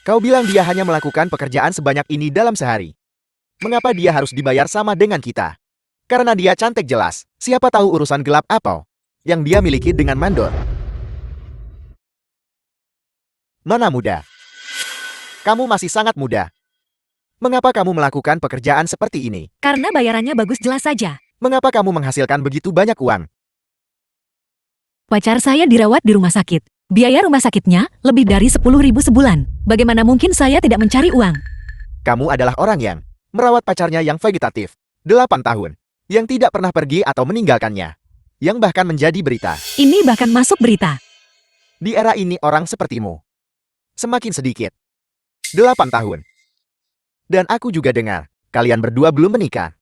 Kau bilang dia hanya melakukan pekerjaan sebanyak ini dalam sehari. Mengapa dia harus dibayar sama dengan kita? Karena dia cantik jelas. Siapa tahu urusan gelap apa yang dia miliki dengan mandor. Nona muda. Kamu masih sangat muda. Mengapa kamu melakukan pekerjaan seperti ini? Karena bayarannya bagus jelas saja. Mengapa kamu menghasilkan begitu banyak uang? Pacar saya dirawat di rumah sakit. Biaya rumah sakitnya lebih dari 10.000 sebulan. Bagaimana mungkin saya tidak mencari uang? Kamu adalah orang yang merawat pacarnya yang vegetatif. 8 tahun. Yang tidak pernah pergi atau meninggalkannya. Yang bahkan menjadi berita. Ini bahkan masuk berita. Di era ini orang sepertimu semakin sedikit. 8 tahun. Dan aku juga dengar, kalian berdua belum menikah.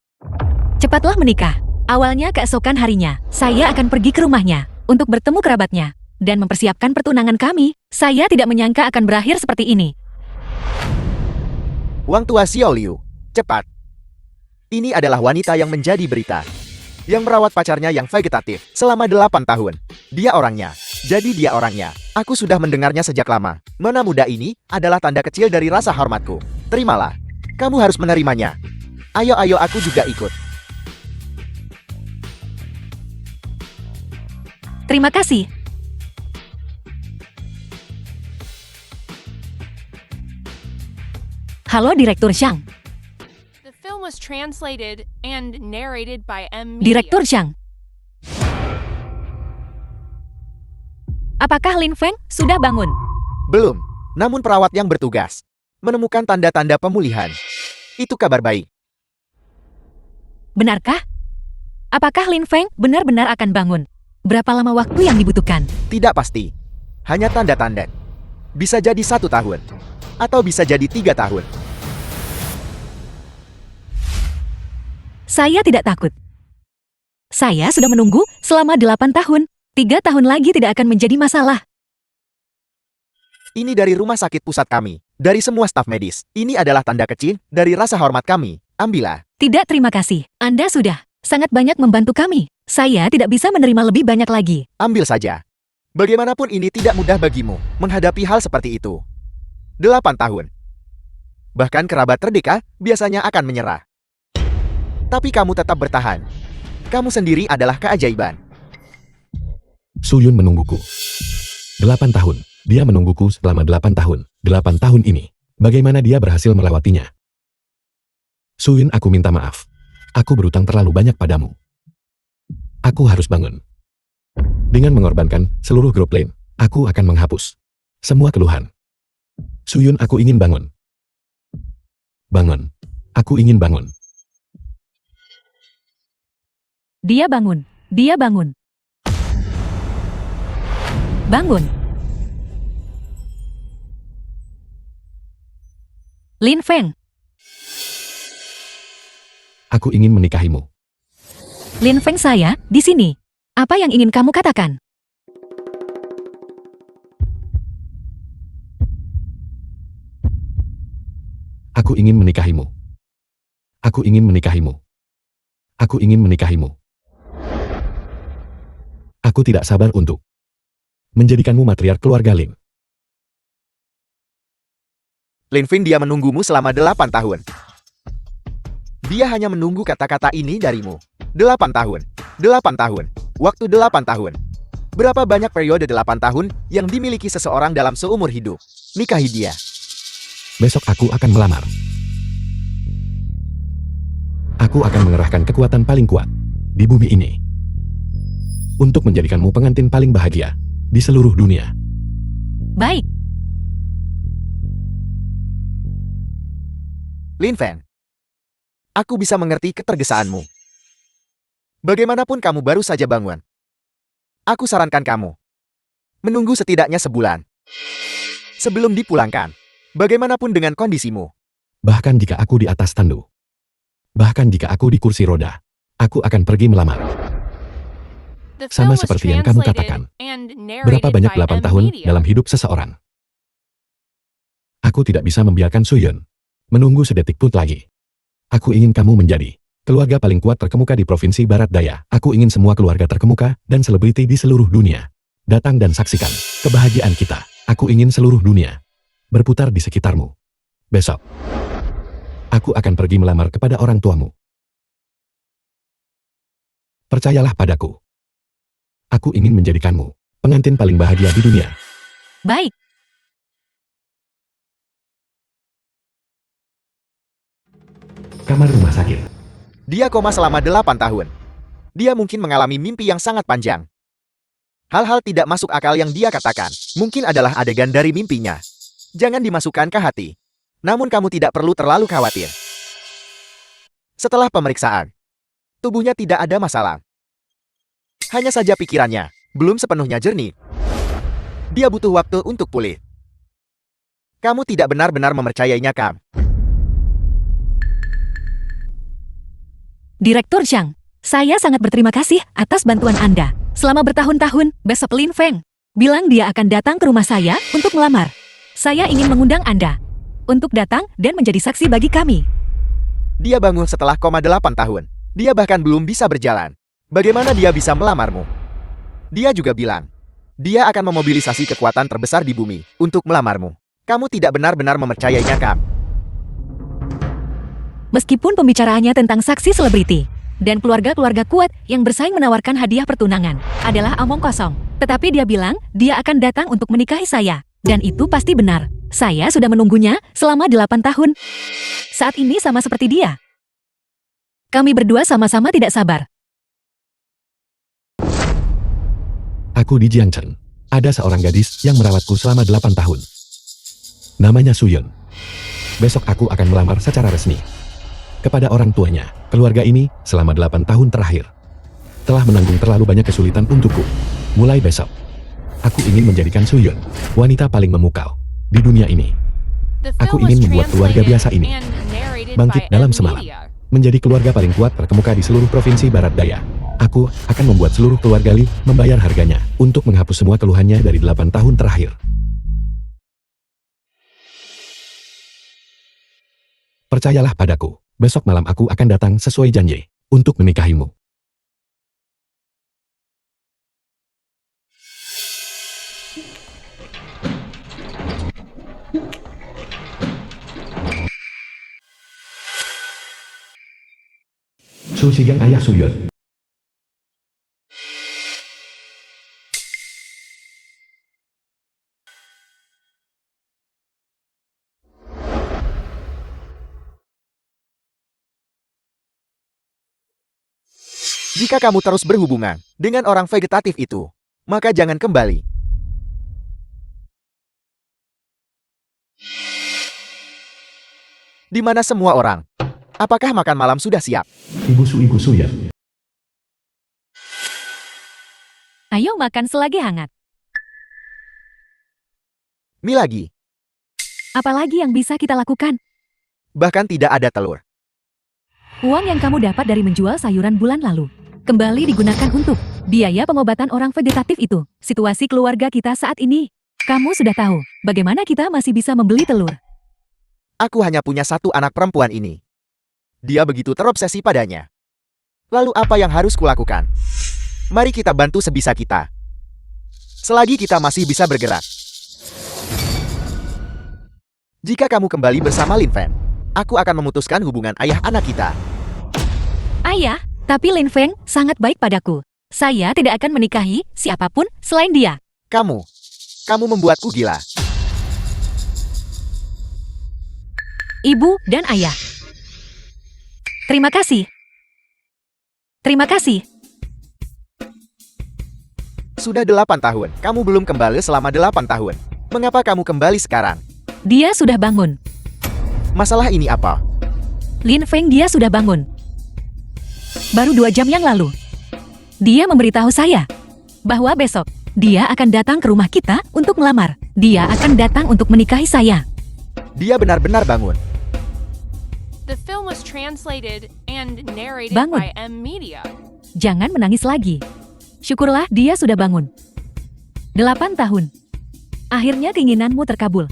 Cepatlah menikah. Awalnya keesokan harinya, saya akan pergi ke rumahnya untuk bertemu kerabatnya dan mempersiapkan pertunangan kami. Saya tidak menyangka akan berakhir seperti ini. Wang tua Xiao Liu, cepat. Ini adalah wanita yang menjadi berita. Yang merawat pacarnya yang vegetatif selama 8 tahun. Dia orangnya. Jadi dia orangnya. Aku sudah mendengarnya sejak lama. Nona muda ini adalah tanda kecil dari rasa hormatku. Terimalah. Kamu harus menerimanya. Ayo aku juga ikut. Terima kasih. Halo Direktur Zhang. The film was translated and narrated by M. Media. Direktur Zhang. Apakah Lin Feng sudah bangun? Belum. Namun perawat yang bertugas menemukan tanda-tanda pemulihan. Itu kabar baik. Benarkah? Apakah Lin Feng benar-benar akan bangun? Berapa lama waktu yang dibutuhkan? Tidak pasti. Hanya tanda-tanda. Bisa jadi 1 tahun. Atau bisa jadi 3 tahun. Saya tidak takut. Saya sudah menunggu selama 8 tahun. 3 tahun lagi tidak akan menjadi masalah. Ini dari rumah sakit pusat kami. Dari semua staf medis. Ini adalah tanda kecil dari rasa hormat kami. Ambillah. Tidak, terima kasih. Anda sudah sangat banyak membantu kami. Saya tidak bisa menerima lebih banyak lagi. Ambil saja. Bagaimanapun ini tidak mudah bagimu menghadapi hal seperti itu. 8 tahun. Bahkan kerabat terdekat biasanya akan menyerah. Tapi kamu tetap bertahan. Kamu sendiri adalah keajaiban. Su Yun menungguku. 8 tahun. Dia menungguku selama 8 tahun. 8 tahun ini. Bagaimana dia berhasil melewatinya? Su Yun, aku minta maaf. Aku berutang terlalu banyak padamu. Aku harus bangun. Dengan mengorbankan seluruh grup lain, aku akan menghapus semua keluhan. Su Yun, aku ingin bangun. Bangun. Aku ingin bangun. Dia bangun. Dia bangun. Bangun. Lin Feng. Aku ingin menikahimu. Lin Feng, saya di sini. Apa yang ingin kamu katakan? Aku ingin menikahimu. Aku ingin menikahimu. Aku ingin menikahimu. Aku tidak sabar untuk menjadikanmu matriark keluarga Lin. Lin Feng, dia menunggumu selama 8 tahun. Dia hanya menunggu kata-kata ini darimu. 8 tahun. 8 tahun. Waktu 8 tahun. Berapa banyak periode 8 tahun yang dimiliki seseorang dalam seumur hidup? Nikahi dia. Besok aku akan melamar. Aku akan mengerahkan kekuatan paling kuat di bumi ini untuk menjadikanmu pengantin paling bahagia di seluruh dunia. Baik. Lin Feng, aku bisa mengerti ketergesaanmu. Bagaimanapun kamu baru saja bangun. Aku sarankan kamu menunggu setidaknya sebulan sebelum dipulangkan. Bagaimanapun dengan kondisimu. Bahkan jika aku di atas tandu, bahkan jika aku di kursi roda, aku akan pergi melamar. The Sama film was seperti yang kamu translated katakan. and Berapa narrated banyak by 8 M. tahun Media. dalam hidup seseorang? Aku tidak bisa membiarkan Su Yun menunggu sedetik pun lagi. Aku ingin kamu menjadi keluarga paling kuat terkemuka di Provinsi Barat Daya. Aku ingin semua keluarga terkemuka dan selebriti di seluruh dunia datang dan saksikan kebahagiaan kita. Aku ingin seluruh dunia berputar di sekitarmu. Besok, aku akan pergi melamar kepada orang tuamu. Percayalah padaku. Aku ingin menjadikanmu pengantin paling bahagia di dunia. Baik. Kamar rumah sakit. Dia koma selama 8 tahun. Dia mungkin mengalami mimpi yang sangat panjang. Hal-hal tidak masuk akal yang dia katakan, mungkin adalah adegan dari mimpinya. Jangan dimasukkan ke hati. Namun kamu tidak perlu terlalu khawatir. Setelah pemeriksaan, tubuhnya tidak ada masalah. Hanya saja pikirannya belum sepenuhnya jernih. Dia butuh waktu untuk pulih. Kamu tidak benar-benar mempercayainya, Kam. Direktur Zhang, saya sangat berterima kasih atas bantuan Anda. Selama bertahun-tahun, besok Lin Feng bilang dia akan datang ke rumah saya untuk melamar. Saya ingin mengundang Anda untuk datang dan menjadi saksi bagi kami. Dia bangun setelah koma 8 tahun. Dia bahkan belum bisa berjalan. Bagaimana dia bisa melamarmu? Dia juga bilang, dia akan memobilisasi kekuatan terbesar di bumi untuk melamarmu. Kamu tidak benar-benar mempercayainya, Kam. Meskipun pembicaraannya tentang saksi selebriti dan keluarga-keluarga kuat yang bersaing menawarkan hadiah pertunangan adalah omong kosong. Tetapi dia bilang dia akan datang untuk menikahi saya. Dan itu pasti benar. Saya sudah menunggunya selama 8 tahun. Saat ini sama seperti dia. Kami berdua sama-sama tidak sabar. Aku di Jiangchen. Ada seorang gadis yang merawatku selama 8 tahun. Namanya Suyun. Besok aku akan melamar secara resmi kepada orang tuanya. Keluarga ini selama 8 tahun terakhir telah menanggung terlalu banyak kesulitan untukku. Mulai besok, aku ingin menjadikan Suyun wanita paling memukau di dunia ini. The Aku film was ingin membuat keluarga translated biasa ini and narrated bangkit by dalam M semalam, Media. menjadi keluarga paling kuat terkemuka di seluruh provinsi Barat Daya. Aku akan membuat seluruh keluarga Li membayar harganya untuk menghapus semua keluhannya dari 8 tahun terakhir. Percayalah padaku, besok malam aku akan datang sesuai janji untuk menikahimu. Su Shigang ayah Suyun. Jika kamu terus berhubungan dengan orang vegetatif itu, maka jangan kembali. Di mana semua orang? Apakah makan malam sudah siap? Ibu Suyun. Ayo makan selagi hangat. Milagi, Apalagi yang bisa kita lakukan? bahkan tidak ada telur. Uang yang kamu dapat dari menjual sayuran bulan lalu kembali digunakan untuk biaya pengobatan orang vegetatif itu. Situasi keluarga kita saat ini. Kamu sudah tahu bagaimana kita masih bisa membeli telur. Aku hanya punya satu anak perempuan ini. Dia begitu terobsesi padanya. Lalu apa yang harus kulakukan? Mari kita bantu sebisa kita. Selagi kita masih bisa bergerak. Jika kamu kembali bersama Lin Feng, aku akan memutuskan hubungan ayah anak kita. Ayah, tapi Lin Feng sangat baik padaku. Saya tidak akan menikahi siapapun selain dia. Kamu membuatku gila. Ibu dan ayah. Terima kasih. Terima kasih. Sudah 8 tahun, kamu belum kembali selama 8 tahun. Mengapa kamu kembali sekarang? Dia sudah bangun. Masalah ini apa? Lin Feng dia sudah bangun. Baru 2 jam yang lalu. Dia memberitahu saya bahwa besok dia akan datang ke rumah kita untuk melamar. Dia akan datang untuk menikahi saya. Dia benar-benar bangun. The film was translated and narrated Bangun. by M Media. Jangan menangis lagi. Syukurlah dia sudah bangun. 8 tahun. Akhirnya keinginanmu terkabul.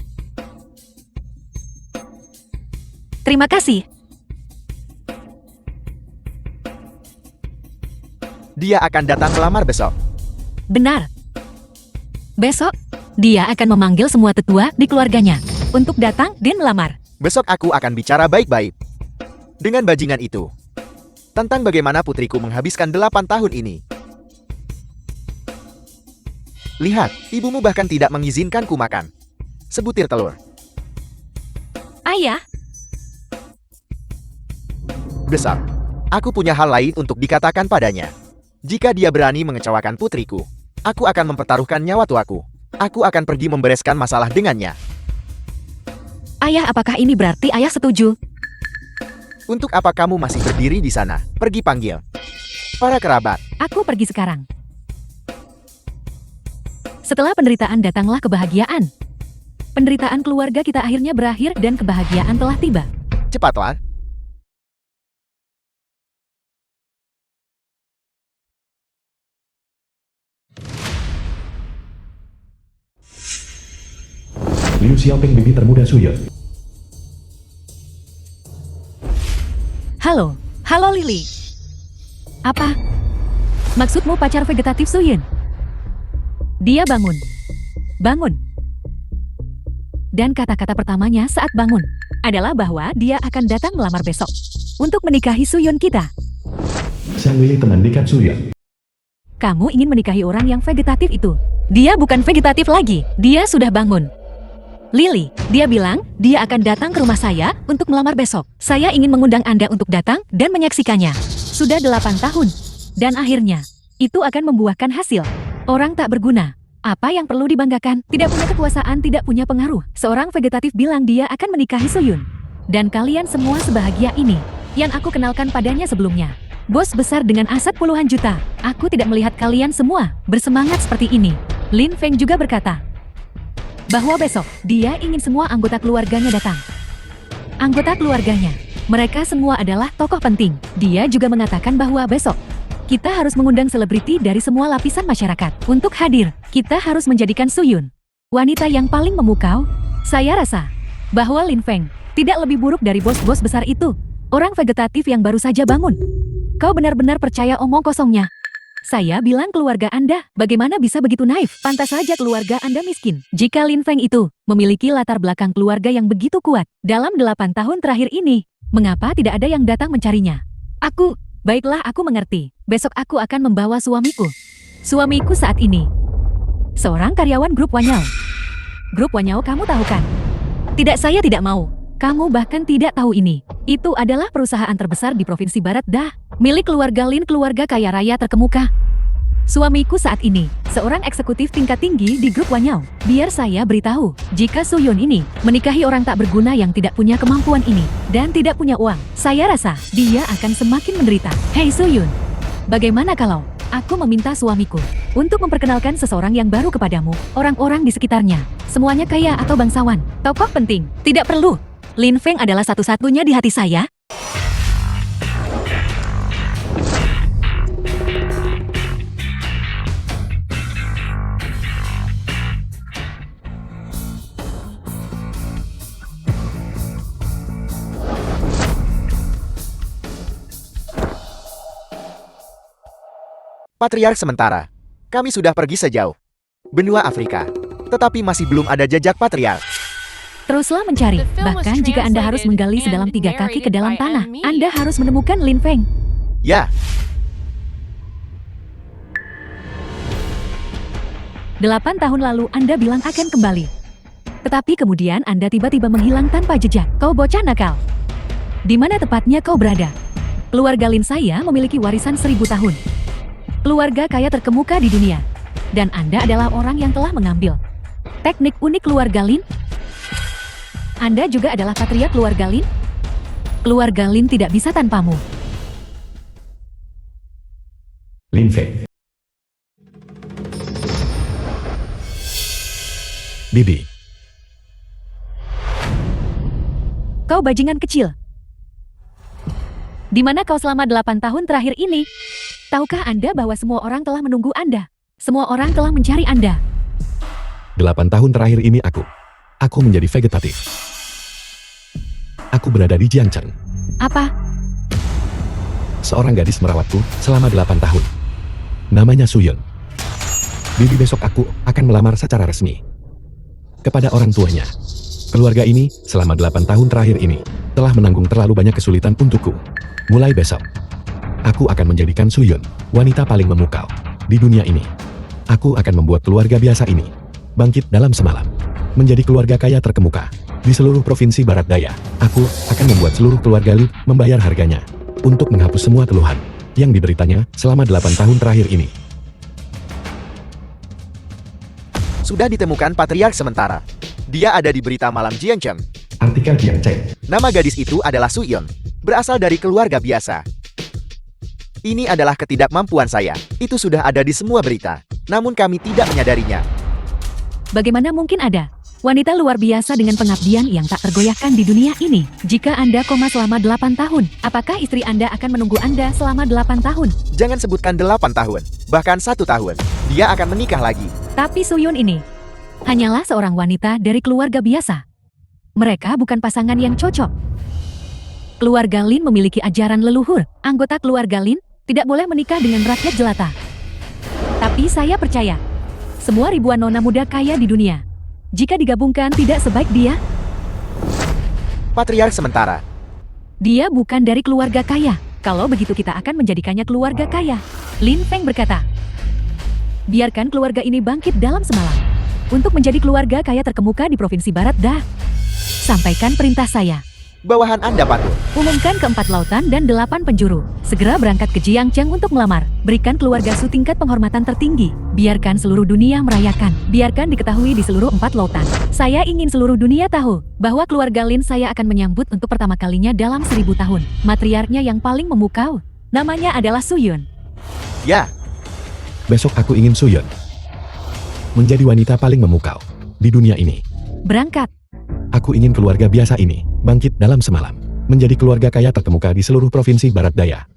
Terima kasih. Dia akan datang melamar besok. Benar. Besok, dia akan memanggil semua tetua di keluarganya untuk datang dan melamar. Besok aku akan bicara baik-baik dengan bajingan itu tentang bagaimana putriku menghabiskan 8 tahun ini. Lihat, ibumu bahkan tidak mengizinkanku makan sebutir telur. Ayah, Besar, aku punya hal lain untuk dikatakan padanya. Jika dia berani mengecewakan putriku, aku akan mempertaruhkan nyawa tuaku. Aku akan pergi membereskan masalah dengannya. ayah, apakah ini berarti ayah setuju? Untuk apa kamu masih berdiri di sana? Pergi panggil para kerabat. Aku pergi sekarang. Setelah penderitaan datanglah kebahagiaan. Penderitaan keluarga kita akhirnya berakhir dan kebahagiaan telah tiba. Cepatlah. Liu Xiaoping, bibi termuda Suyun. Halo, halo Lily. Apa? Maksudmu pacar vegetatif Suyun? Dia bangun. Bangun. Dan kata-kata pertamanya saat bangun adalah bahwa dia akan datang melamar besok untuk menikahi Suyun kita. Sang Lily teman dekat Suyun. Kamu ingin menikahi orang yang vegetatif itu? Dia bukan vegetatif lagi, dia sudah bangun. Lily, dia bilang dia akan datang ke rumah saya untuk melamar besok. Saya ingin mengundang Anda untuk datang dan menyaksikannya. Sudah 8 tahun. Dan akhirnya, itu akan membuahkan hasil. Orang tak berguna. Apa yang perlu dibanggakan? Tidak punya kekuasaan, tidak punya pengaruh. Seorang vegetatif bilang dia akan menikahi Suyun. Dan kalian semua sebahagia ini. Yang aku kenalkan padanya sebelumnya. Bos besar dengan aset puluhan juta. Aku tidak melihat kalian semua bersemangat seperti ini. Lin Feng juga berkata bahwa besok dia ingin semua anggota keluarganya datang. Anggota keluarganya, mereka semua adalah tokoh penting. Dia juga mengatakan bahwa besok kita harus mengundang selebriti dari semua lapisan masyarakat untuk hadir. Kita harus menjadikan Suyun wanita yang paling memukau. Saya rasa bahwa Lin Feng tidak lebih buruk dari bos-bos besar itu. Orang vegetatif yang baru saja bangun. Kau benar-benar percaya omong kosongnya. Saya bilang keluarga Anda, bagaimana bisa begitu naif? Pantas saja keluarga Anda miskin. Jika Lin Feng itu memiliki latar belakang keluarga yang begitu kuat, dalam 8 tahun terakhir ini, mengapa tidak ada yang datang mencarinya? Baiklah aku mengerti. Besok aku akan membawa suamiku. Suamiku saat ini seorang karyawan grup Wanyao. Grup Wanyao kamu tahu kan? Tidak, saya tidak mau. Kamu bahkan tidak tahu ini. Itu adalah perusahaan terbesar di Provinsi Barat Dah, milik keluarga Lin, keluarga kaya raya terkemuka. Suamiku saat ini, seorang eksekutif tingkat tinggi di grup Wanyao. Biar saya beritahu, jika Suyun ini menikahi orang tak berguna yang tidak punya kemampuan ini, dan tidak punya uang, saya rasa dia akan semakin menderita. Hei Suyun, bagaimana kalau aku meminta suamiku untuk memperkenalkan seseorang yang baru kepadamu, orang-orang di sekitarnya, semuanya kaya atau bangsawan, tokoh penting, tidak perlu. Lin Feng adalah satu-satunya di hati saya. Patriark sementara. Kami sudah pergi sejauh benua Afrika, tetapi masih belum ada jejak patriark. Teruslah mencari, bahkan jika Anda harus menggali sedalam 3 kaki ke dalam tanah, Anda harus menemukan Lin Feng. Ya, 8 tahun lalu Anda bilang akan kembali. Tetapi kemudian Anda tiba-tiba menghilang tanpa jejak. Kau bocah nakal. Di mana tepatnya kau berada? Keluarga Lin saya memiliki warisan 1000 tahun. Keluarga kaya terkemuka di dunia. Dan Anda adalah orang yang telah mengambil teknik unik keluarga Lin. Anda juga adalah patria keluarga Lin? Keluarga Lin tidak bisa tanpamu. Lin Feng. Bibi. Kau bajingan kecil. Di mana kau selama 8 tahun terakhir ini? Tahukah Anda bahwa semua orang telah menunggu Anda? Semua orang telah mencari Anda. 8 tahun terakhir ini aku menjadi vegetatif. Aku berada di Jiangcheng. Apa? Seorang gadis merawatku selama 8 tahun. Namanya Suyun. Bibi, besok aku akan melamar secara resmi kepada orang tuanya. Keluarga ini, selama 8 tahun terakhir ini, telah menanggung terlalu banyak kesulitan untukku. Mulai besok, aku akan menjadikan Suyun, wanita paling memukau di dunia ini. Aku akan membuat keluarga biasa ini bangkit dalam semalam, menjadi keluarga kaya terkemuka di seluruh provinsi Barat Daya. Aku akan membuat seluruh keluarga Li membayar harganya untuk menghapus semua keluhan yang dideritanya selama 8 tahun terakhir ini. Sudah ditemukan patriark sementara. Dia ada di berita malam Jiangcheng. Artikel Jiangcheng. Nama gadis itu adalah Suyun, berasal dari keluarga biasa. Ini adalah ketidakmampuan saya. Itu sudah ada di semua berita, namun kami tidak menyadarinya. Bagaimana mungkin ada wanita luar biasa dengan pengabdian yang tak tergoyahkan di dunia ini? Jika Anda koma selama 8 tahun, apakah istri Anda akan menunggu Anda selama 8 tahun? Jangan sebutkan 8 tahun, bahkan 1 tahun. Dia akan menikah lagi. Tapi Suyun ini hanyalah seorang wanita dari keluarga biasa. Mereka bukan pasangan yang cocok. Keluarga Lin memiliki ajaran leluhur. Anggota keluarga Lin tidak boleh menikah dengan rakyat jelata. Tapi saya percaya, semua ribuan nona muda kaya di dunia, jika digabungkan tidak sebaik dia. Patriark sementara. Dia bukan dari keluarga kaya. Kalau begitu kita akan menjadikannya keluarga kaya. Lin Feng berkata, biarkan keluarga ini bangkit dalam semalam untuk menjadi keluarga kaya terkemuka di Provinsi Barat Da. Sampaikan perintah saya. Bawahan Anda patuh. Umumkan ke 4 lautan dan 8 penjuru. Segera berangkat ke Jiangcheng untuk melamar. Berikan keluarga Su tingkat penghormatan tertinggi. Biarkan seluruh dunia merayakan. Biarkan diketahui di seluruh 4 lautan. Saya ingin seluruh dunia tahu bahwa keluarga Lin saya akan menyambut untuk pertama kalinya dalam 1000 tahun. Matriarknya yang paling memukau. Namanya adalah Suyun. Ya, Besok aku ingin Suyun menjadi wanita paling memukau di dunia ini. Berangkat. Aku ingin keluarga biasa ini bangkit dalam semalam, menjadi keluarga kaya terkemuka di seluruh provinsi Barat Daya.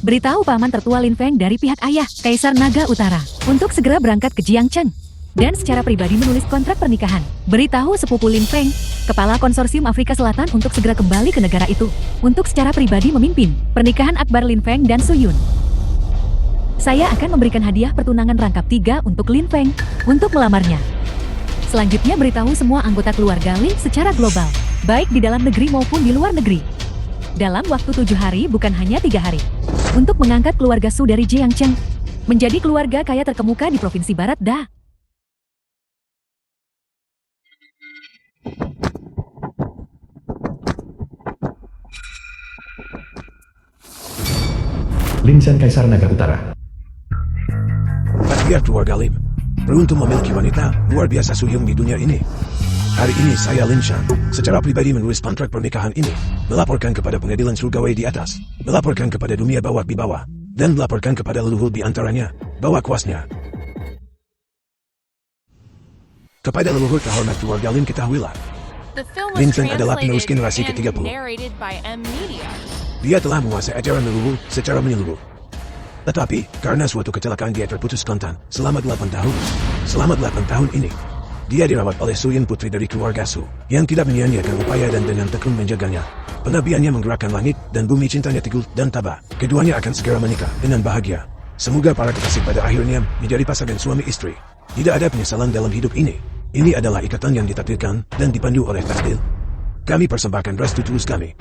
Beritahu paman tertua Lin Feng dari pihak ayah, Kaisar Naga Utara, untuk segera berangkat ke Jiangcheng. Dan secara pribadi menulis kontrak pernikahan. Beritahu sepupu Lin Feng, kepala konsorsium Afrika Selatan untuk segera kembali ke negara itu, untuk secara pribadi memimpin pernikahan akbar Lin Feng dan Suyun. Saya akan memberikan hadiah pertunangan rangkap 3 untuk Lin Feng, untuk melamarnya. Selanjutnya beritahu semua anggota keluarga Lin secara global, baik di dalam negeri maupun di luar negeri. Dalam waktu 7 hari bukan hanya 3 hari. Untuk mengangkat keluarga Su dari Jiangcheng, menjadi keluarga kaya terkemuka di Provinsi Barat Da. Lin Shan, Kaisar Naga Utara. Patriark keluarga Lim beruntung memiliki wanita luar biasa Suyun di dunia ini. Hari ini saya Lin Shan secara pribadi menulis kontrak pernikahan ini, melaporkan kepada pengadilan surgawi di atas, melaporkan kepada dunia bawah di bawah, dan melaporkan kepada leluhur di antaranya, bahwa kuasnya. Kepada leluhur terhormat keluarga Lin ketahuilah, The film Lin was Feng adalah penerus translated generasi and ke-30. narrated by M Media. Dia telah menguasai ajaran leluhur secara menyeluruh. Tetapi, karena suatu kecelakaan dia terputus kontan selama 8 tahun. Selama 8 tahun ini, dia dirawat oleh Suyun, putri dari keluarga Su, yang tidak menyia-nyiakan upaya dan dengan tekun menjaganya. Pengabdiannya menggerakkan langit dan bumi, cintanya teguh dan tabah. Keduanya akan segera menikah dengan bahagia. Semoga para kekasih pada akhirnya menjadi pasangan suami istri. Tidak ada penyesalan dalam hidup ini. Ini adalah ikatan yang ditakdirkan dan dipandu oleh takdir. Kami persembahkan restu tulus kami.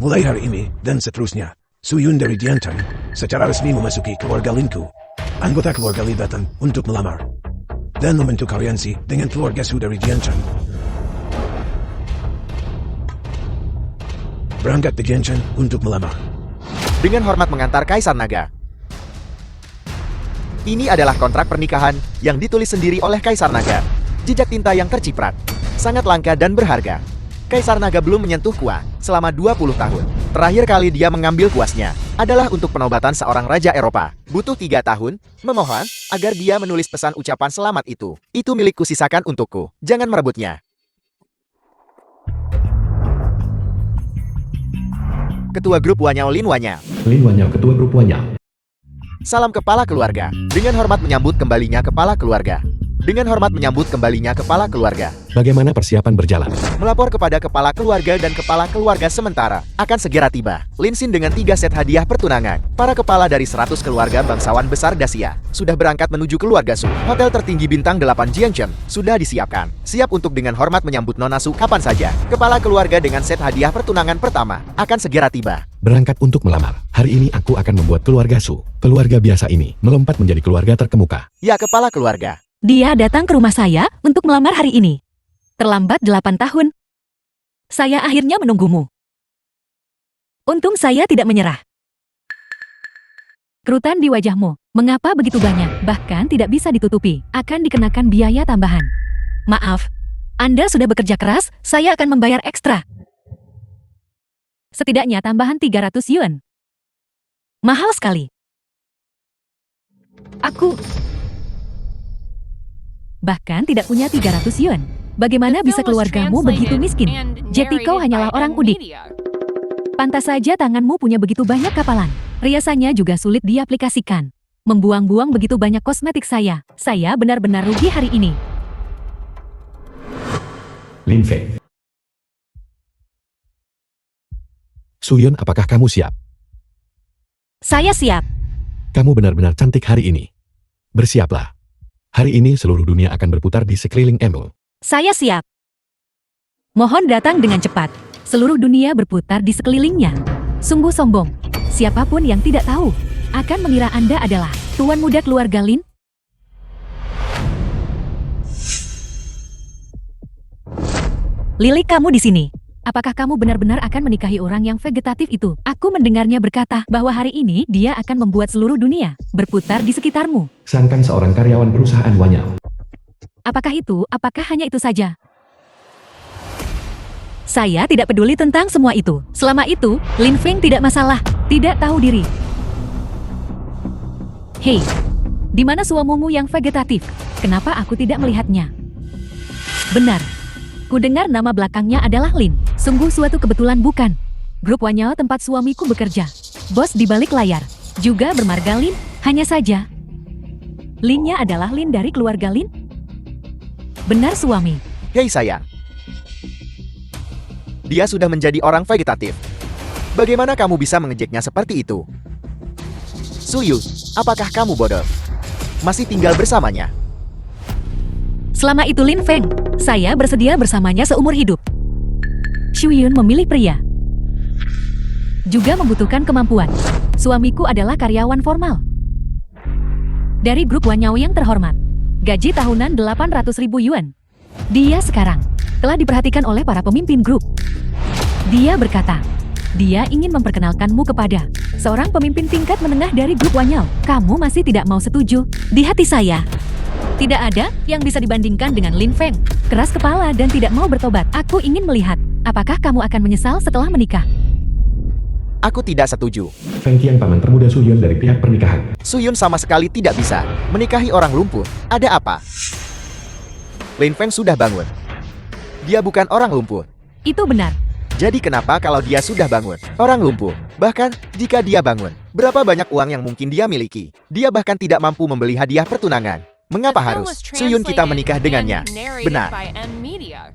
Mulai hari ini dan seterusnya, Suyun dari Jiangcheng secara resmi memasuki keluarga Linku. Anggota keluarga Li datang untuk melamar dan membentuk aliansi dengan keluarga Su dari Jiangcheng. Berangkat ke Jiangcheng untuk melamar. dengan hormat mengantar Kaisar Naga. Ini adalah kontrak pernikahan yang ditulis sendiri oleh Kaisar Naga. Jejak tinta yang terciprat, sangat langka dan berharga. Kaisar Naga belum menyentuh kuah selama 20 tahun. Terakhir kali dia mengambil kuasnya adalah untuk penobatan seorang raja Eropa. Butuh 3 tahun, memohon agar dia menulis pesan ucapan selamat itu. Itu milikku, sisakan untukku. Jangan merebutnya. Ketua Grup Wanyao Lin Wanyao. Lin Wanyao, Ketua Grup Wanyao. Salam kepala keluarga. Dengan hormat menyambut kembalinya kepala keluarga. dengan hormat menyambut kembalinya kepala keluarga. Bagaimana persiapan berjalan? Melapor kepada kepala keluarga dan kepala keluarga sementara akan segera tiba. Lin Xin dengan 3 set hadiah pertunangan. Para kepala dari 100 keluarga bangsawan besar Dacia sudah berangkat menuju keluarga Su. Hotel tertinggi bintang 8 Jiangchen sudah disiapkan. Siap untuk dengan hormat menyambut Nona Su kapan saja. Kepala keluarga dengan set hadiah pertunangan pertama akan segera tiba. Berangkat untuk melamar. Hari ini aku akan membuat keluarga Su, keluarga biasa ini, melompat menjadi keluarga terkemuka. Ya, kepala keluarga. Dia datang ke rumah saya untuk melamar hari ini. Terlambat 8 tahun. Saya akhirnya menunggumu. Untung saya tidak menyerah. Kerutan di wajahmu, mengapa begitu banyak, bahkan tidak bisa ditutupi, akan dikenakan biaya tambahan. Maaf, Anda sudah bekerja keras, saya akan membayar ekstra. Setidaknya tambahan 300 yuan. Mahal sekali. Aku bahkan tidak punya 300 yuan. Bagaimana bisa keluargamu begitu miskin? Jetty, kau hanyalah orang udik. Pantas saja tanganmu punya begitu banyak kapalan. Riasannya juga sulit diaplikasikan. Membuang-buang begitu banyak kosmetik saya. Saya benar-benar rugi hari ini. Lin Feng. Suyun, apakah kamu siap? Saya siap. Kamu benar-benar cantik hari ini. Bersiaplah. Hari ini seluruh dunia akan berputar di sekeliling Emil. Saya siap. Mohon datang dengan cepat. Seluruh dunia berputar di sekelilingnya. Sungguh sombong. Siapapun yang tidak tahu akan mengira Anda adalah tuan muda keluarga Lin. Lili, kamu di sini. Apakah kamu benar-benar akan menikahi orang yang vegetatif itu? Aku mendengarnya berkata bahwa hari ini dia akan membuat seluruh dunia berputar di sekitarmu. Sangkan seorang karyawan perusahaan Wanyao. Apakah itu? Apakah hanya itu saja? Saya tidak peduli tentang semua itu. Selama itu, Lin Feng tidak masalah, tidak tahu diri. Hei, di mana suamimu yang vegetatif? Kenapa aku tidak melihatnya? Benar. Ku dengar nama belakangnya adalah Lin. Sungguh suatu kebetulan, bukan? Grup Wanyao tempat suamiku bekerja. Bos di balik layar. Juga bermarga Lin. Hanya saja, Linnya adalah Lin dari keluarga Lin. Benar, suami. Hei sayang. Dia sudah menjadi orang vegetatif. Bagaimana kamu bisa mengejeknya seperti itu? Suyu, apakah kamu bodoh? Masih tinggal bersamanya? Selama itu Lin Feng, saya bersedia bersamanya seumur hidup. Shuyun memilih pria. Juga membutuhkan kemampuan. Suamiku adalah karyawan formal. Dari grup Wanyao yang terhormat. Gaji tahunan 800.000 yuan. Dia sekarang telah diperhatikan oleh para pemimpin grup. Dia berkata, dia ingin memperkenalkanmu kepada seorang pemimpin tingkat menengah dari grup Wanyao. Kamu masih tidak mau setuju? Di hati saya, tidak ada yang bisa dibandingkan dengan Lin Feng. Keras kepala dan tidak mau bertobat. Aku ingin melihat, apakah kamu akan menyesal setelah menikah? Aku tidak setuju. Feng Qiang, paman termuda Suyun dari pihak pernikahan. Suyun sama sekali tidak bisa menikahi orang lumpuh. Ada apa? Lin Feng sudah bangun. Dia bukan orang lumpuh. Itu benar. Jadi kenapa kalau dia sudah bangun, orang lumpuh? Bahkan, jika dia bangun, berapa banyak uang yang mungkin dia miliki? Dia bahkan tidak mampu membeli hadiah pertunangan. Mengapa harus Suyun kita menikah dengannya? Benar.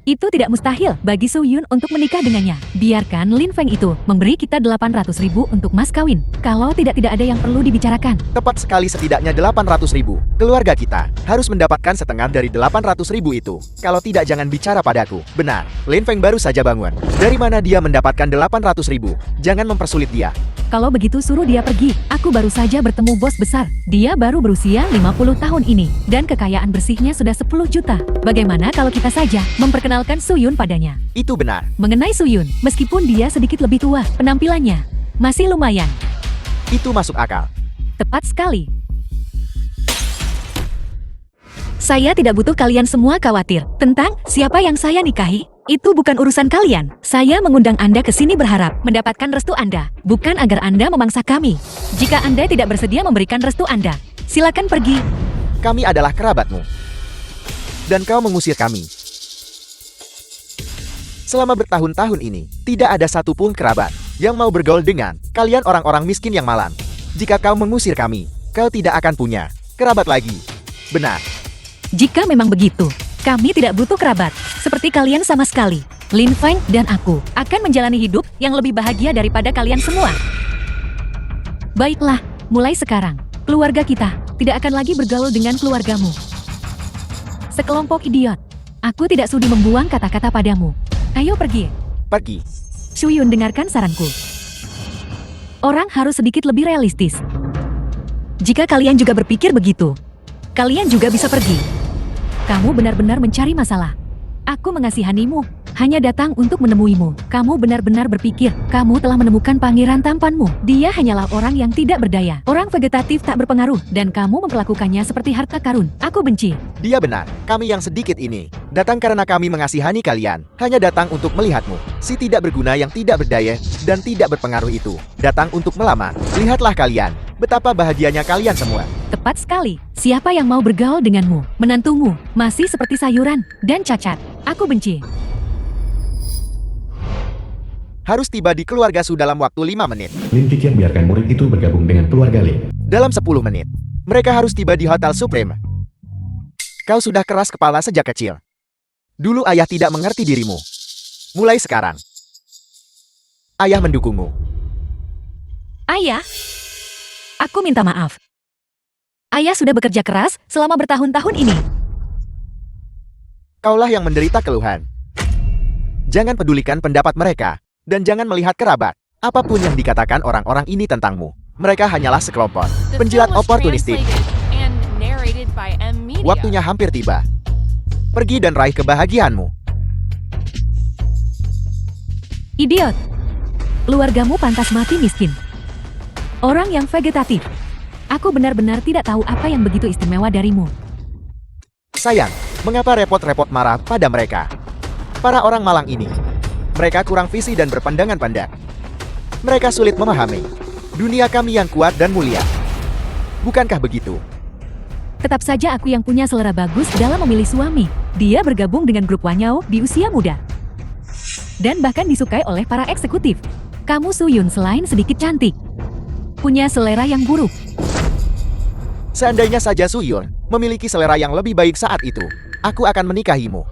Itu tidak mustahil bagi Suyun untuk menikah dengannya. Biarkan Lin Feng itu memberi kita 800.000 untuk mas kawin. Kalau tidak ada yang perlu dibicarakan. Tepat sekali, setidaknya 800.000. Keluarga kita harus mendapatkan setengah dari 800.000 itu. Kalau tidak, jangan bicara padaku. Benar, Lin Feng baru saja bangun. Dari mana dia mendapatkan 800.000? Jangan mempersulit dia. Kalau begitu suruh dia pergi. Aku baru saja bertemu bos besar. Dia baru berusia 50 tahun ini. Dan kekayaan bersihnya sudah 10 juta. Bagaimana kalau kita saja memperkenalkan Suyun padanya? Itu benar. Mengenai Suyun, meskipun dia sedikit lebih tua, penampilannya masih lumayan. Itu masuk akal. Tepat sekali. Saya tidak butuh kalian semua khawatir tentang siapa yang saya nikahi. Itu bukan urusan kalian. Saya mengundang Anda ke sini berharap mendapatkan restu Anda, bukan agar Anda memangsa kami. Jika Anda tidak bersedia memberikan restu Anda, silakan pergi. Kami adalah kerabatmu. Dan kau mengusir kami. Selama bertahun-tahun ini, tidak ada satupun kerabat yang mau bergaul dengan kalian orang-orang miskin yang malang. Jika kau mengusir kami, kau tidak akan punya kerabat lagi. Benar. Jika memang begitu, kami tidak butuh kerabat, seperti kalian sama sekali. Lin Feng dan aku akan menjalani hidup yang lebih bahagia daripada kalian semua. Baiklah, mulai sekarang, keluarga kita tidak akan lagi bergaul dengan keluargamu. Sekelompok idiot, aku tidak sudi membuang kata-kata padamu. Ayo pergi. Pergi. Suyun, dengarkan saranku. Orang harus sedikit lebih realistis. Jika kalian juga berpikir begitu, kalian juga bisa pergi. Kamu benar-benar mencari masalah. Aku mengasihanimu, hanya datang untuk menemuimu. Kamu benar-benar berpikir, kamu telah menemukan pangeran tampanmu. Dia hanyalah orang yang tidak berdaya. Orang vegetatif tak berpengaruh, dan kamu memperlakukannya seperti harta karun. Aku benci. Dia benar, kami yang sedikit ini datang karena kami mengasihani kalian. Hanya datang untuk melihatmu. Si tidak berguna yang tidak berdaya dan tidak berpengaruh itu datang untuk melamar. Lihatlah kalian, betapa bahagianya kalian semua. Tepat sekali. Siapa yang mau bergaul denganmu? Menantumu masih seperti sayuran dan cacat. Aku benci. Harus tiba di keluarga Su dalam waktu 5 menit. Lin Qiqian biarkan murid itu bergabung dengan keluarga Lin. Dalam 10 menit, mereka harus tiba di Hotel Supreme. Kau sudah keras kepala sejak kecil. Dulu ayah tidak mengerti dirimu. Mulai sekarang, ayah mendukungmu. Ayah, aku minta maaf. Ayah sudah bekerja keras selama bertahun-tahun ini. Kaulah yang menderita keluhan. Jangan pedulikan pendapat mereka, dan jangan melihat kerabat. Apapun yang dikatakan orang-orang ini tentangmu, mereka hanyalah sekelompok The penjilat film was oportunistik. translated and narrated by M Media. Waktunya hampir tiba. Pergi dan raih kebahagiaanmu. Idiot. Keluargamu pantas mati miskin. Orang yang vegetatif. Aku benar-benar tidak tahu apa yang begitu istimewa darimu. Sayang, mengapa repot-repot marah pada mereka? Para orang malang ini, mereka kurang visi dan berpandangan pendek. Mereka sulit memahami dunia kami yang kuat dan mulia. Bukankah begitu? Tetap saja aku yang punya selera bagus dalam memilih suami. Dia bergabung dengan grup Wanyao di usia muda. Dan bahkan disukai oleh para eksekutif. Kamu Suyun selain sedikit cantik, punya selera yang buruk. Seandainya saja Suyun memiliki selera yang lebih baik saat itu, aku akan menikahimu.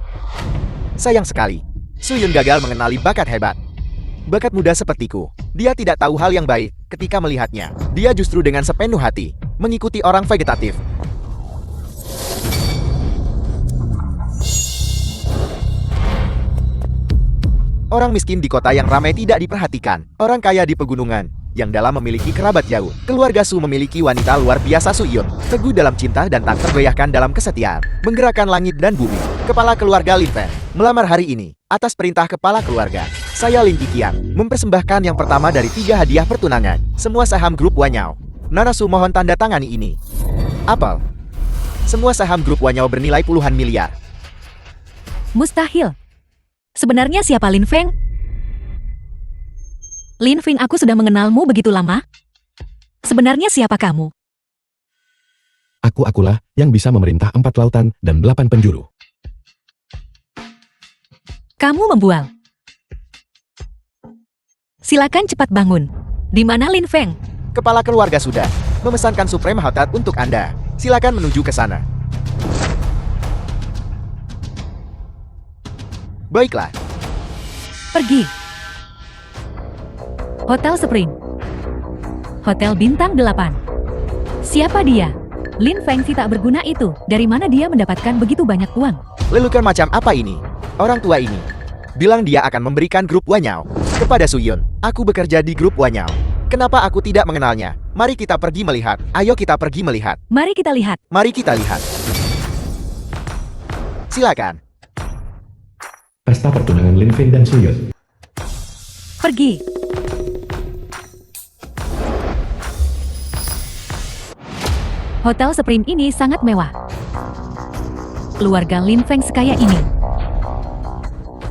Sayang sekali, Suyun gagal mengenali bakat hebat. Bakat muda sepertiku, dia tidak tahu hal yang baik ketika melihatnya. Dia justru dengan sepenuh hati mengikuti orang vegetatif. Orang miskin di kota yang ramai tidak diperhatikan. Orang kaya di pegunungan yang dalam memiliki kerabat jauh. Keluarga Su memiliki wanita luar biasa Suyun, teguh dalam cinta dan tak tergoyahkan dalam kesetiaan, menggerakkan langit dan bumi. Kepala keluarga Lin Feng melamar hari ini atas perintah kepala keluarga. Saya Lin Qiqian mempersembahkan yang pertama dari 3 hadiah pertunangan. Semua saham grup Wanyao. Nana Su mohon tanda tangani ini. Apel. Semua saham grup Wanyao bernilai puluhan miliar. Mustahil. Sebenarnya siapa Lin Feng? Lin Feng, aku sudah mengenalmu begitu lama. Sebenarnya siapa kamu? Akulah yang bisa memerintah 4 lautan dan 8 penjuru. Kamu membual. Silakan cepat bangun. Di mana Lin Feng? Kepala keluarga sudah memesankan Supreme Hotel untuk Anda. Silakan menuju ke sana. Baiklah. Pergi. Hotel Spring. Hotel bintang 8. Siapa dia? Lin Feng si tak berguna itu. Dari mana dia mendapatkan begitu banyak uang? Lelucon macam apa ini? Orang tua ini bilang dia akan memberikan grup Wanyao kepada Suyun. Aku bekerja di grup Wanyao. Kenapa aku tidak mengenalnya? Mari kita pergi melihat. Ayo kita pergi melihat. Mari kita lihat. Mari kita lihat. Silakan. Pesta pertunangan Lin Feng dan Suyun. Pergi. Hotel Spring ini sangat mewah. Keluarga Lin Feng sekaya ini.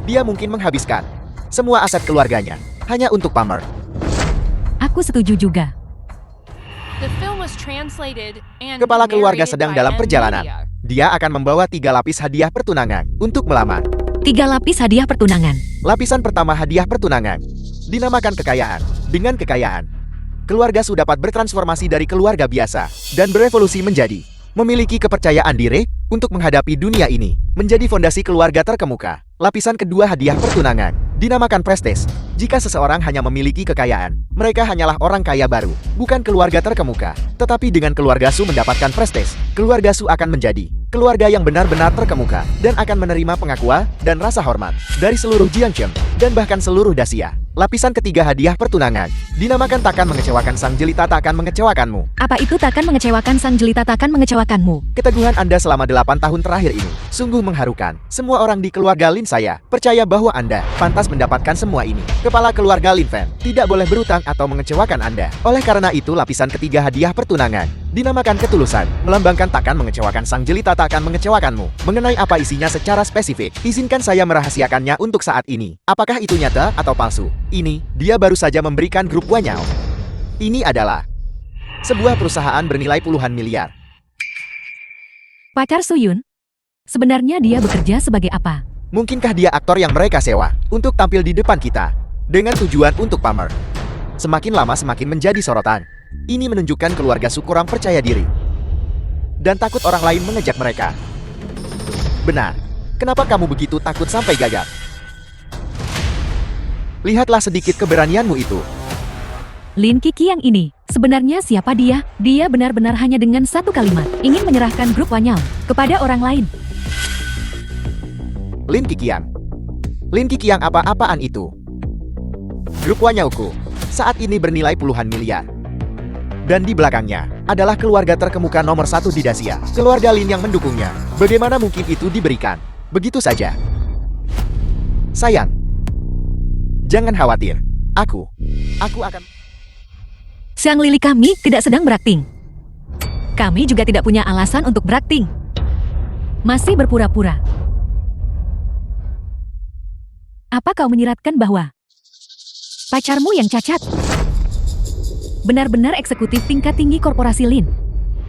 Dia mungkin menghabiskan semua aset keluarganya hanya untuk pamer. Aku setuju juga. The film was translated and Kepala keluarga narrated sedang by dalam M perjalanan. Media. Dia akan membawa 3 lapis hadiah pertunangan untuk melamar. 3 lapis hadiah pertunangan. Lapisan pertama hadiah pertunangan dinamakan kekayaan. Dengan kekayaan, keluarga Su dapat bertransformasi dari keluarga biasa dan berevolusi menjadi memiliki kepercayaan diri, Untuk menghadapi dunia ini, menjadi fondasi keluarga terkemuka. Lapisan kedua hadiah pertunangan, dinamakan prestis. Jika seseorang hanya memiliki kekayaan, mereka hanyalah orang kaya baru, bukan keluarga terkemuka. Tetapi dengan keluarga Su mendapatkan prestis, keluarga Su akan menjadi keluarga yang benar-benar terkemuka dan akan menerima pengakuan dan rasa hormat dari seluruh Jiangcheng dan bahkan seluruh Dacia. Lapisan ketiga hadiah pertunangan, dinamakan takkan mengecewakan sang jelita takkan mengecewakanmu. Apa itu takkan mengecewakan sang jelita takkan mengecewakanmu? Keteguhan Anda selama 8 tahun terakhir ini sungguh mengharukan. Semua orang di keluarga Lin saya percaya bahwa Anda pantas mendapatkan semua ini. Kepala keluarga Lin Fan tidak boleh berutang atau mengecewakan Anda. Oleh karena itu lapisan ketiga hadiah pertunangan dinamakan ketulusan, melambangkan takkan mengecewakan sang jelita takkan mengecewakanmu. Mengenai apa isinya secara spesifik, izinkan saya merahasiakannya untuk saat ini. Apakah itu nyata atau palsu? Ini, dia baru saja memberikan grup Wanyao. Ini adalah sebuah perusahaan bernilai puluhan miliar. Pacar Suyun? Sebenarnya dia bekerja sebagai apa? Mungkinkah dia aktor yang mereka sewa untuk tampil di depan kita dengan tujuan untuk pamer? Semakin lama semakin menjadi sorotan. Ini menunjukkan keluarga Su kurang percaya diri dan takut orang lain mengejek mereka. Benar. Kenapa kamu begitu takut sampai gagap? Lihatlah sedikit keberanianmu itu. Lin Kiki yang ini, sebenarnya siapa dia? Dia benar-benar hanya dengan satu kalimat, ingin menyerahkan grup Wanyao kepada orang lain. Lin Kikiang. Lin Kikiang apa-apaan itu? Grup Wanyaoku saat ini bernilai puluhan miliar. Dan di belakangnya adalah keluarga terkemuka nomor 1 di Dacia. Keluarga Lin yang mendukungnya. Bagaimana mungkin itu diberikan begitu saja? Sayang, jangan khawatir. Aku akan... Siang Lili kami tidak sedang berakting. Kami juga tidak punya alasan untuk berakting. Masih berpura-pura. Apa kau menyiratkan bahwa pacarmu yang cacat benar-benar eksekutif tingkat tinggi korporasi Lin?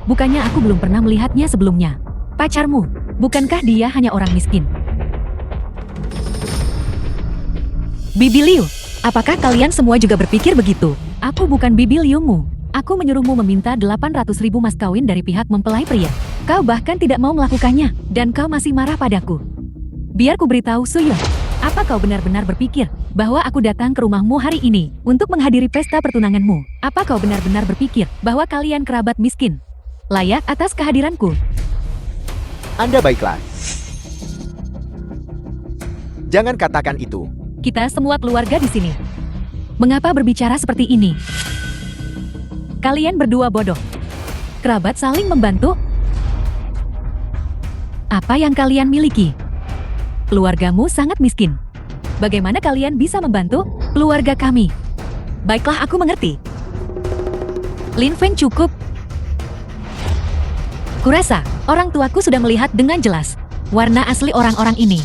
Bukannya aku belum pernah melihatnya sebelumnya. Pacarmu, bukankah dia hanya orang miskin? Bibi Liu, apakah kalian semua juga berpikir begitu? Aku bukan Bibi Liumu. Aku menyuruhmu meminta 800.000 mas kawin dari pihak mempelai pria. Kau bahkan tidak mau melakukannya, dan kau masih marah padaku. Biar ku beritahu Suyun, apa kau benar-benar berpikir bahwa aku datang ke rumahmu hari ini untuk menghadiri pesta pertunanganmu? Apa kau benar-benar berpikir bahwa kalian kerabat miskin layak atas kehadiranku? Anda baiklah. Jangan katakan itu. Kita semua keluarga di sini. Mengapa berbicara seperti ini? Kalian berdua bodoh. Kerabat saling membantu. Apa yang kalian miliki? Keluargamu sangat miskin. Bagaimana kalian bisa membantu keluarga kami? Baiklah, aku mengerti. Lin Feng cukup. Kurasa, orang tuaku sudah melihat dengan jelas warna asli orang-orang ini.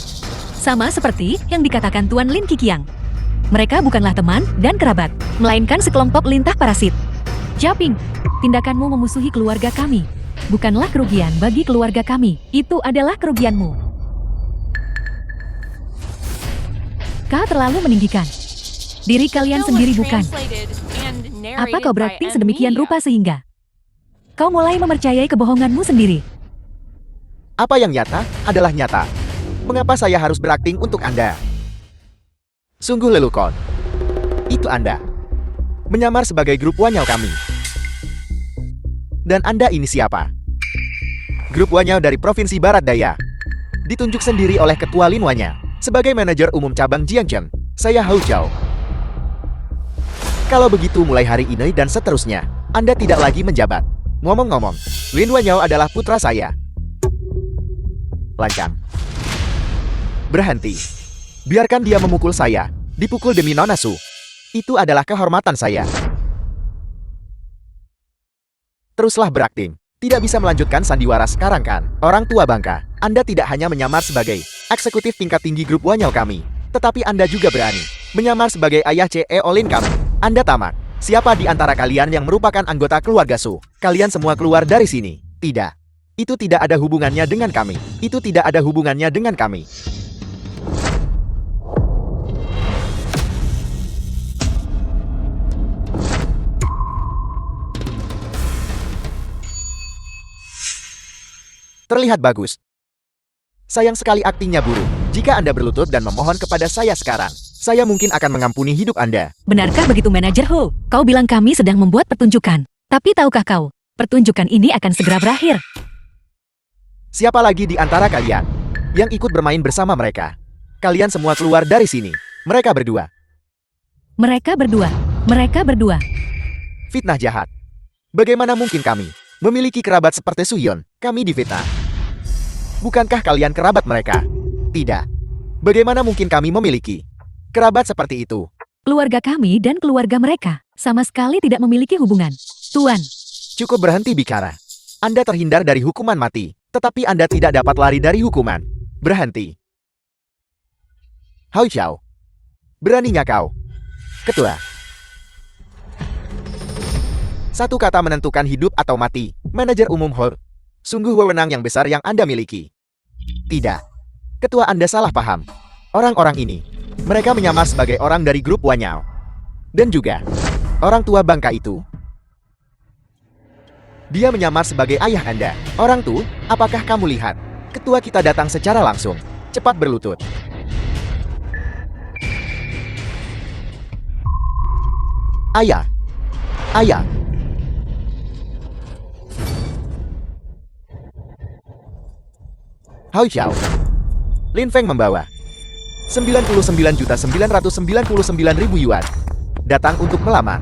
Sama seperti yang dikatakan Tuan Lin Kikiang. Mereka bukanlah teman dan kerabat, melainkan sekelompok lintah parasit. Japing, tindakanmu memusuhi keluarga kami bukanlah kerugian bagi keluarga kami. Itu adalah kerugianmu. Kau terlalu meninggikan diri kalian sendiri, bukan? Apa kau berakting sedemikian rupa sehingga kau mulai mempercayai kebohonganmu sendiri? Apa yang nyata adalah nyata. Mengapa saya harus berakting untuk Anda? Sungguh lelukon. Itu Anda menyamar sebagai grup Wanyao kami. Dan Anda ini siapa? Grup Wanyao dari Provinsi Barat Daya. Ditunjuk sendiri oleh Ketua Lin Wanyao sebagai manajer umum cabang Jiangcheng. Saya Hou Zhao. Kalau begitu mulai hari ini dan seterusnya, Anda tidak lagi menjabat. Ngomong-ngomong, Lin Wanyao adalah putra saya. Lancang. Berhenti. Biarkan dia memukul saya. Dipukul demi Nona Su. Itu adalah kehormatan saya. Teruslah berakting. Tidak bisa melanjutkan sandiwara sekarang kan? Orang tua bangka, Anda tidak hanya menyamar sebagai eksekutif tingkat tinggi grup Wanyao kami, tetapi Anda juga berani menyamar sebagai ayah CEO Lin kami. Anda tamak. Siapa di antara kalian yang merupakan anggota keluarga Su? Kalian semua keluar dari sini. Tidak. Itu tidak ada hubungannya dengan kami. Itu tidak ada hubungannya dengan kami. Terlihat bagus. Sayang sekali aktingnya buruk. Jika Anda berlutut dan memohon kepada saya sekarang, saya mungkin akan mengampuni hidup Anda. Benarkah begitu, Manajer Ho? Kau bilang kami sedang membuat pertunjukan. Tapi tahukah kau, pertunjukan ini akan segera berakhir. Siapa lagi di antara kalian yang ikut bermain bersama mereka? Kalian semua keluar dari sini. Mereka berdua. Mereka berdua. Mereka berdua. Fitnah jahat. Bagaimana mungkin kami memiliki kerabat seperti Suyon? Kami difitnah. Bukankah kalian kerabat mereka? Tidak. Bagaimana mungkin kami memiliki kerabat seperti itu? Keluarga kami dan keluarga mereka sama sekali tidak memiliki hubungan. Tuan, Cukup berhenti bicara. Anda terhindar dari hukuman mati, tetapi Anda tidak dapat lari dari hukuman. Berhenti. Hao Xiao. Beraninya kau? Ketua. Satu kata menentukan hidup atau mati. Manajer umum Hor. Sungguh wewenang yang besar yang Anda miliki. Tidak. Ketua, Anda salah paham. Orang-orang ini, mereka menyamar sebagai orang dari grup Wanyao. Dan juga, orang tua bangka itu. Dia menyamar sebagai ayah Anda. Orang tua, apakah kamu lihat? Ketua kita datang secara langsung. Cepat berlutut. Ayah. Ayah. Hao Xiao. Lin Feng membawa 99.999.000 yuan. Datang untuk melamar.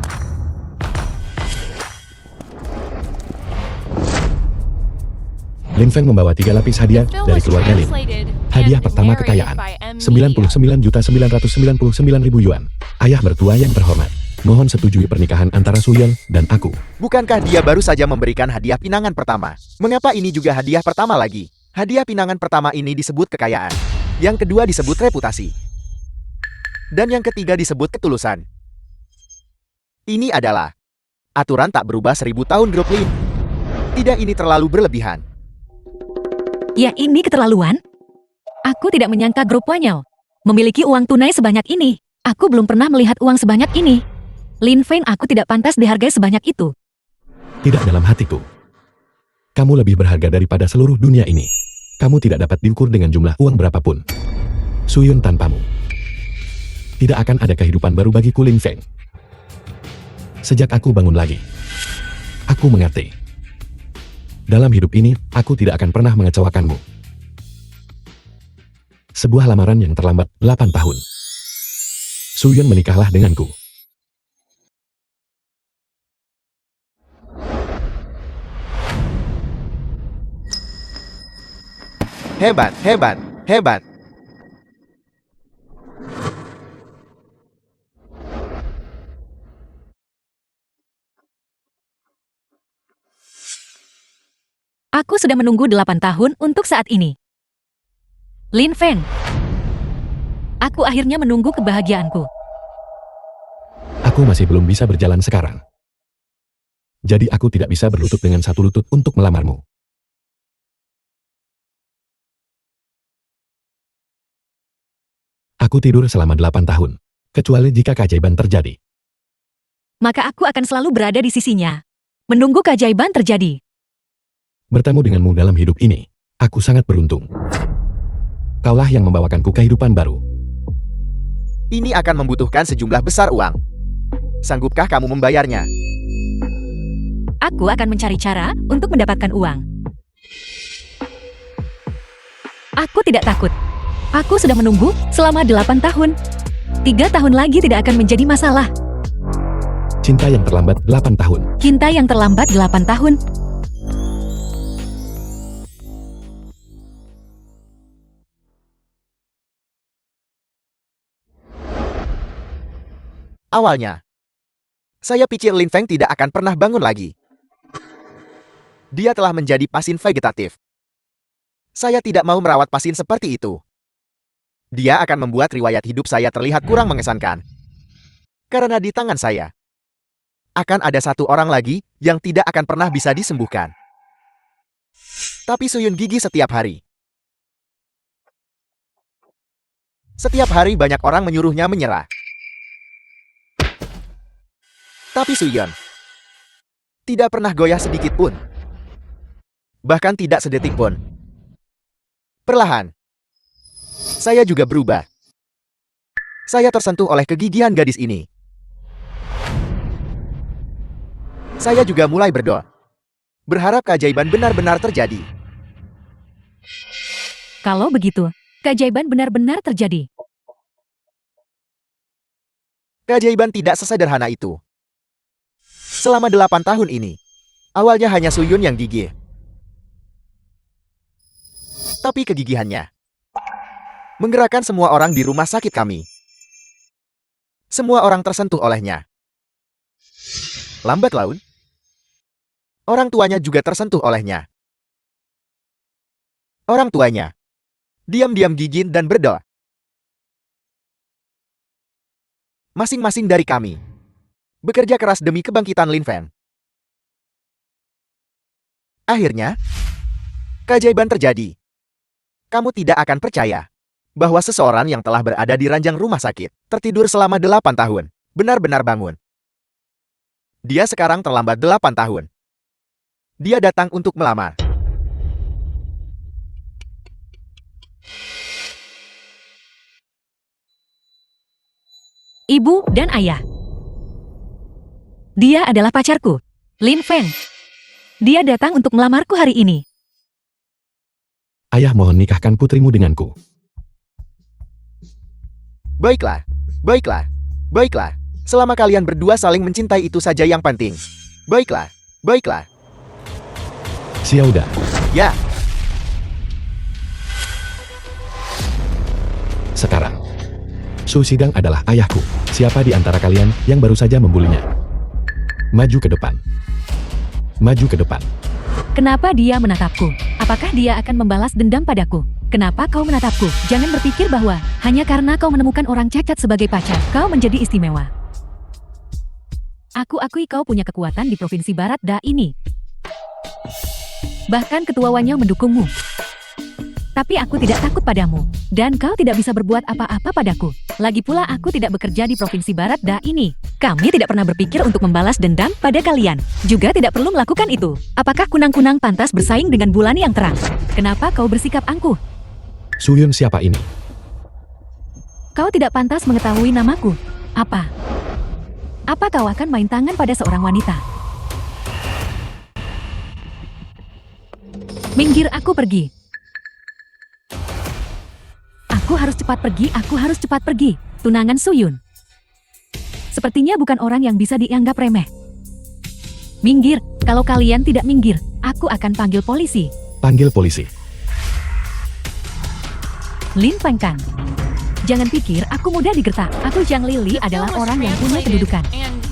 Lin Feng membawa 3 lapis hadiah Film dari was keluarga Lin. translated Hadiah and pertama narrated kekayaan, by M. 99.999.000 yuan. Ayah mertua yang terhormat, mohon setujui pernikahan antara Suyon dan aku. Bukankah dia baru saja memberikan hadiah pinangan pertama? Mengapa ini juga hadiah pertama lagi? Hadiah pinangan pertama ini disebut kekayaan. Yang kedua disebut reputasi. Dan yang ketiga disebut ketulusan. Ini adalah aturan tak berubah 1000 tahun grup Lin. Tidak, ini terlalu berlebihan. ya ini keterlaluan. Aku tidak menyangka grup Wanyao memiliki uang tunai sebanyak ini. Aku belum pernah melihat uang sebanyak ini. Lin Feng, aku tidak pantas dihargai sebanyak itu. Tidak dalam hatiku. Kamu lebih berharga daripada seluruh dunia ini. Kamu tidak dapat diukur dengan jumlah uang berapapun. Suyon tanpamu. Tidak akan ada kehidupan baru bagiku, Lin Feng. Sejak aku bangun lagi, aku mengerti. Dalam hidup ini, aku tidak akan pernah mengecewakanmu. Sebuah lamaran yang terlambat 8 tahun. Suyon menikahlah denganku. Hebat, hebat, hebat. Aku sudah menunggu 8 tahun untuk saat ini. Lin Feng. Aku akhirnya menunggu kebahagiaanku. Aku masih belum bisa berjalan sekarang. Jadi aku tidak bisa berlutut dengan satu lutut untuk melamarmu. Aku tidur selama 8 tahun, kecuali jika keajaiban terjadi. Maka aku akan selalu berada di sisinya. Menunggu keajaiban terjadi. Bertemu denganmu dalam hidup ini, aku sangat beruntung. Kaulah yang membawakanku kehidupan baru. Ini akan membutuhkan sejumlah besar uang. Sanggupkah kamu membayarnya? Aku akan mencari cara untuk mendapatkan uang. Aku tidak takut. Aku sudah menunggu selama 8 tahun. 3 tahun lagi tidak akan menjadi masalah. Cinta yang terlambat 8 tahun. Cinta yang terlambat 8 tahun. Awalnya, saya pikir Lin Feng tidak akan pernah bangun lagi. Dia telah menjadi pasien vegetatif. Saya tidak mau merawat pasien seperti itu. Dia akan membuat riwayat hidup saya terlihat kurang mengesankan. Karena di tangan saya, akan ada satu orang lagi yang tidak akan pernah bisa disembuhkan. Tapi Suyun gigi setiap hari. Setiap hari banyak orang menyuruhnya menyerah. Tapi Suyon tidak pernah goyah sedikit pun. Bahkan tidak sedetik pun. Perlahan, saya juga berubah. Saya tersentuh oleh kegigihan gadis ini. Saya juga mulai berdoa. Berharap keajaiban benar-benar terjadi. Kalau begitu, keajaiban benar-benar terjadi. Keajaiban tidak sesederhana itu. Selama 8 tahun ini, awalnya hanya Suyun yang gigih. Tapi kegigihannya menggerakkan semua orang di rumah sakit kami. Semua orang tersentuh olehnya. Lambat laun, orang tuanya juga tersentuh olehnya. Orang tuanya diam-diam gigih dan berdoa. Masing-masing dari kami bekerja keras demi kebangkitan Lin Fan. Akhirnya, keajaiban terjadi. Kamu tidak akan percaya bahwa seseorang yang telah berada di ranjang rumah sakit, tertidur selama 8 tahun, benar-benar bangun. Dia sekarang terlambat 8 tahun. Dia datang untuk melamar. Ibu dan ayah. Dia adalah pacarku, Lin Feng. Dia datang untuk melamarku hari ini. Ayah mohon nikahkan putrimu denganku. Baiklah, baiklah, baiklah. Selama kalian berdua saling mencintai itu saja yang penting. Baiklah, baiklah. Xiaoda, Ya, sekarang. Su Sidang adalah ayahku. Siapa di antara kalian yang baru saja membulinya? Maju ke depan. Maju ke depan. Kenapa dia menatapku? Apakah dia akan membalas dendam padaku? Kenapa kau menatapku? Jangan berpikir bahwa hanya karena kau menemukan orang cacat sebagai pacar, kau menjadi istimewa. Aku akui kau punya kekuatan di Provinsi Barat Da ini. Bahkan ketua Wanyo mendukungmu. Tapi aku tidak takut padamu, dan kau tidak bisa berbuat apa-apa padaku. Lagi pula aku tidak bekerja di Provinsi Barat Da ini. Kami tidak pernah berpikir untuk membalas dendam pada kalian. Juga tidak perlu melakukan itu. Apakah kunang-kunang pantas bersaing dengan bulan yang terang? Kenapa kau bersikap angkuh? Suyun siapa ini? Kau tidak pantas mengetahui namaku. Apa? Apa kau akan main tangan pada seorang wanita? Minggir, aku pergi. Aku harus cepat pergi, aku harus cepat pergi. Tunangan Suyun. Sepertinya bukan orang yang bisa dianggap remeh. Minggir, kalau kalian tidak minggir, aku akan panggil polisi. Panggil polisi. Lin Feng Kan. Jangan pikir aku mudah digertak. Aku Zhang Lili adalah orang yang punya kedudukan.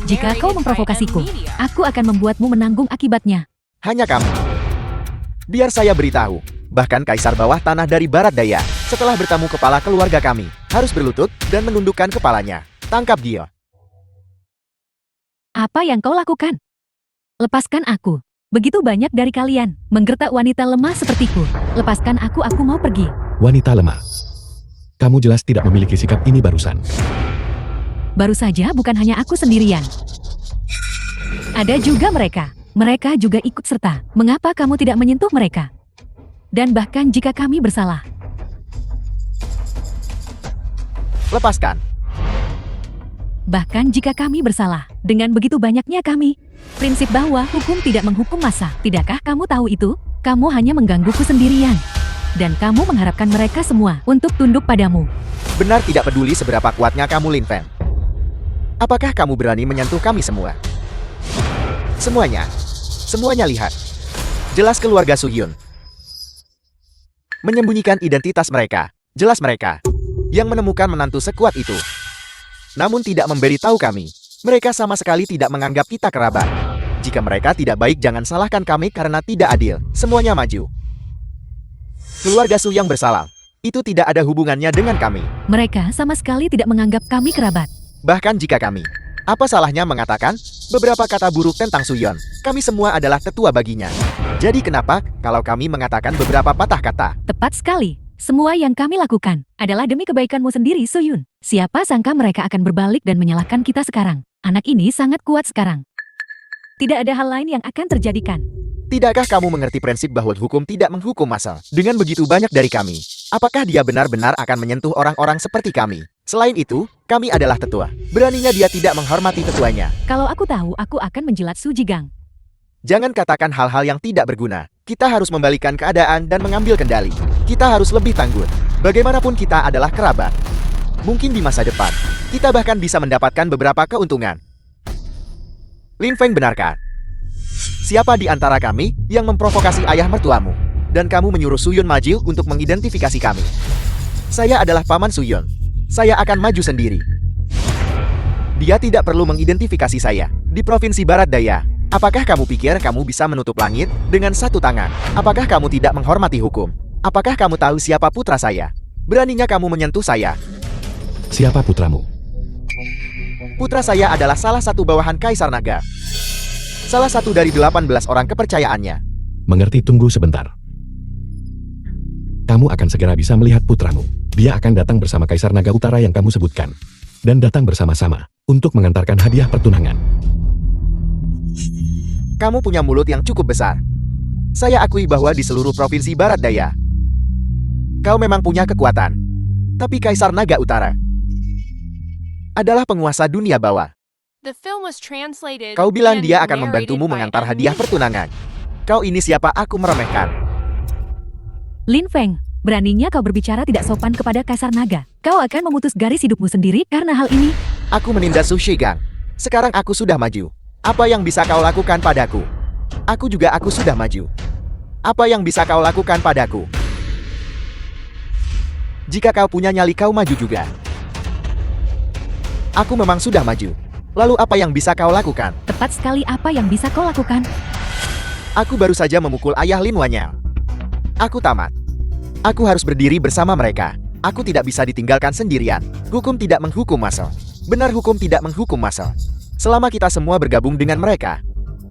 Jika kau memprovokasiku, aku akan membuatmu menanggung akibatnya. hanya kamu. Biar saya beritahu, bahkan kaisar bawah tanah dari Barat Daya, setelah bertemu kepala keluarga kami, harus berlutut dan menundukkan kepalanya. Tangkap dia. Apa yang kau lakukan? Lepaskan aku. Begitu banyak dari kalian menggertak wanita lemah sepertiku. Lepaskan aku mau pergi. Wanita lemah. Kamu jelas tidak memiliki sikap ini barusan. Baru saja bukan hanya aku sendirian. Ada juga mereka. Mereka juga ikut serta. Mengapa kamu tidak menyentuh mereka? Dan bahkan jika kami bersalah. Lepaskan. Bahkan jika kami bersalah, dengan begitu banyaknya kami. Prinsip bahwa hukum tidak menghukum massa. Tidakkah kamu tahu itu? Kamu hanya menggangguku sendirian. Dan kamu mengharapkan mereka semua untuk tunduk padamu. Benar tidak peduli seberapa kuatnya kamu, Lin Feng. Apakah kamu berani menyentuh kami semua? Semuanya lihat. Jelas keluarga Suhyun menyembunyikan identitas mereka. Jelas mereka yang menemukan menantu sekuat itu. Namun tidak memberitahu kami. Mereka sama sekali tidak menganggap kita kerabat. Jika mereka tidak baik, jangan salahkan kami karena tidak adil. Semuanya maju. Keluarga Su yang bersalah. Itu tidak ada hubungannya dengan kami. Mereka sama sekali tidak menganggap kami kerabat. Bahkan jika kami, apa salahnya mengatakan beberapa kata buruk tentang Suyon? Kami semua adalah tetua baginya. Jadi kenapa kalau kami mengatakan beberapa patah kata? Tepat sekali. Semua yang kami lakukan adalah demi kebaikanmu sendiri, Suyun. Siapa sangka mereka akan berbalik dan menyalahkan kita sekarang. Anak ini sangat kuat sekarang. Tidak ada hal lain yang akan terjadikan. Tidakkah kamu mengerti prinsip bahwa hukum tidak menghukum massal? Dengan begitu banyak dari kami, apakah dia benar-benar akan menyentuh orang-orang seperti kami? Selain itu, kami adalah tetua. Beraninya dia tidak menghormati tetuanya. Kalau aku tahu, aku akan menjilat Su Jigang. Jangan katakan hal-hal yang tidak berguna. Kita harus membalikan keadaan dan mengambil kendali. Kita harus lebih tangguh. Bagaimanapun kita adalah kerabat. Mungkin di masa depan, kita bahkan bisa mendapatkan beberapa keuntungan. Lin Feng, benarkah? Siapa di antara kami yang memprovokasi ayah mertuamu? Dan kamu menyuruh Suyun maju untuk mengidentifikasi kami. Saya adalah paman Suyun. Saya akan maju sendiri. Dia tidak perlu mengidentifikasi saya. Di Provinsi Barat Daya, apakah kamu pikir kamu bisa menutup langit dengan satu tangan? Apakah kamu tidak menghormati hukum? Apakah kamu tahu siapa putra saya? Beraninya kamu menyentuh saya. Siapa putramu? Putra saya adalah salah satu bawahan Kaisar Naga. Salah satu dari 18 orang kepercayaannya. Mengerti, tunggu sebentar. Kamu akan segera bisa melihat putramu. Dia akan datang bersama Kaisar Naga Utara yang kamu sebutkan. Dan datang bersama-sama untuk mengantarkan hadiah pertunangan. Kamu punya mulut yang cukup besar. Saya akui bahwa di seluruh Provinsi Barat Daya, kau memang punya kekuatan. Tapi Kaisar Naga Utara adalah penguasa dunia bawah. The film was translated. Kau bilang and dia akan narrated membantumu by mengantar a hadiah new- pertunangan. Kau ini siapa aku meremehkan? Lin Feng, beraninya kau berbicara tidak sopan kepada Kaisar Naga. Kau akan memutus garis hidupmu sendiri karena hal ini. Aku menindas Su Shigang. Sekarang aku sudah maju. Apa yang bisa kau lakukan padaku? Aku sudah maju. Apa yang bisa kau lakukan padaku? Jika kau punya nyali, kau maju juga. Aku memang sudah maju. Lalu apa yang bisa kau lakukan? Tepat sekali apa yang bisa kau lakukan. Aku baru saja memukul ayah Lin Wanyao. Aku tamat. Aku harus berdiri bersama mereka. Aku tidak bisa ditinggalkan sendirian. Hukum tidak menghukum massal. Benar, hukum tidak menghukum massal. Selama kita semua bergabung dengan mereka.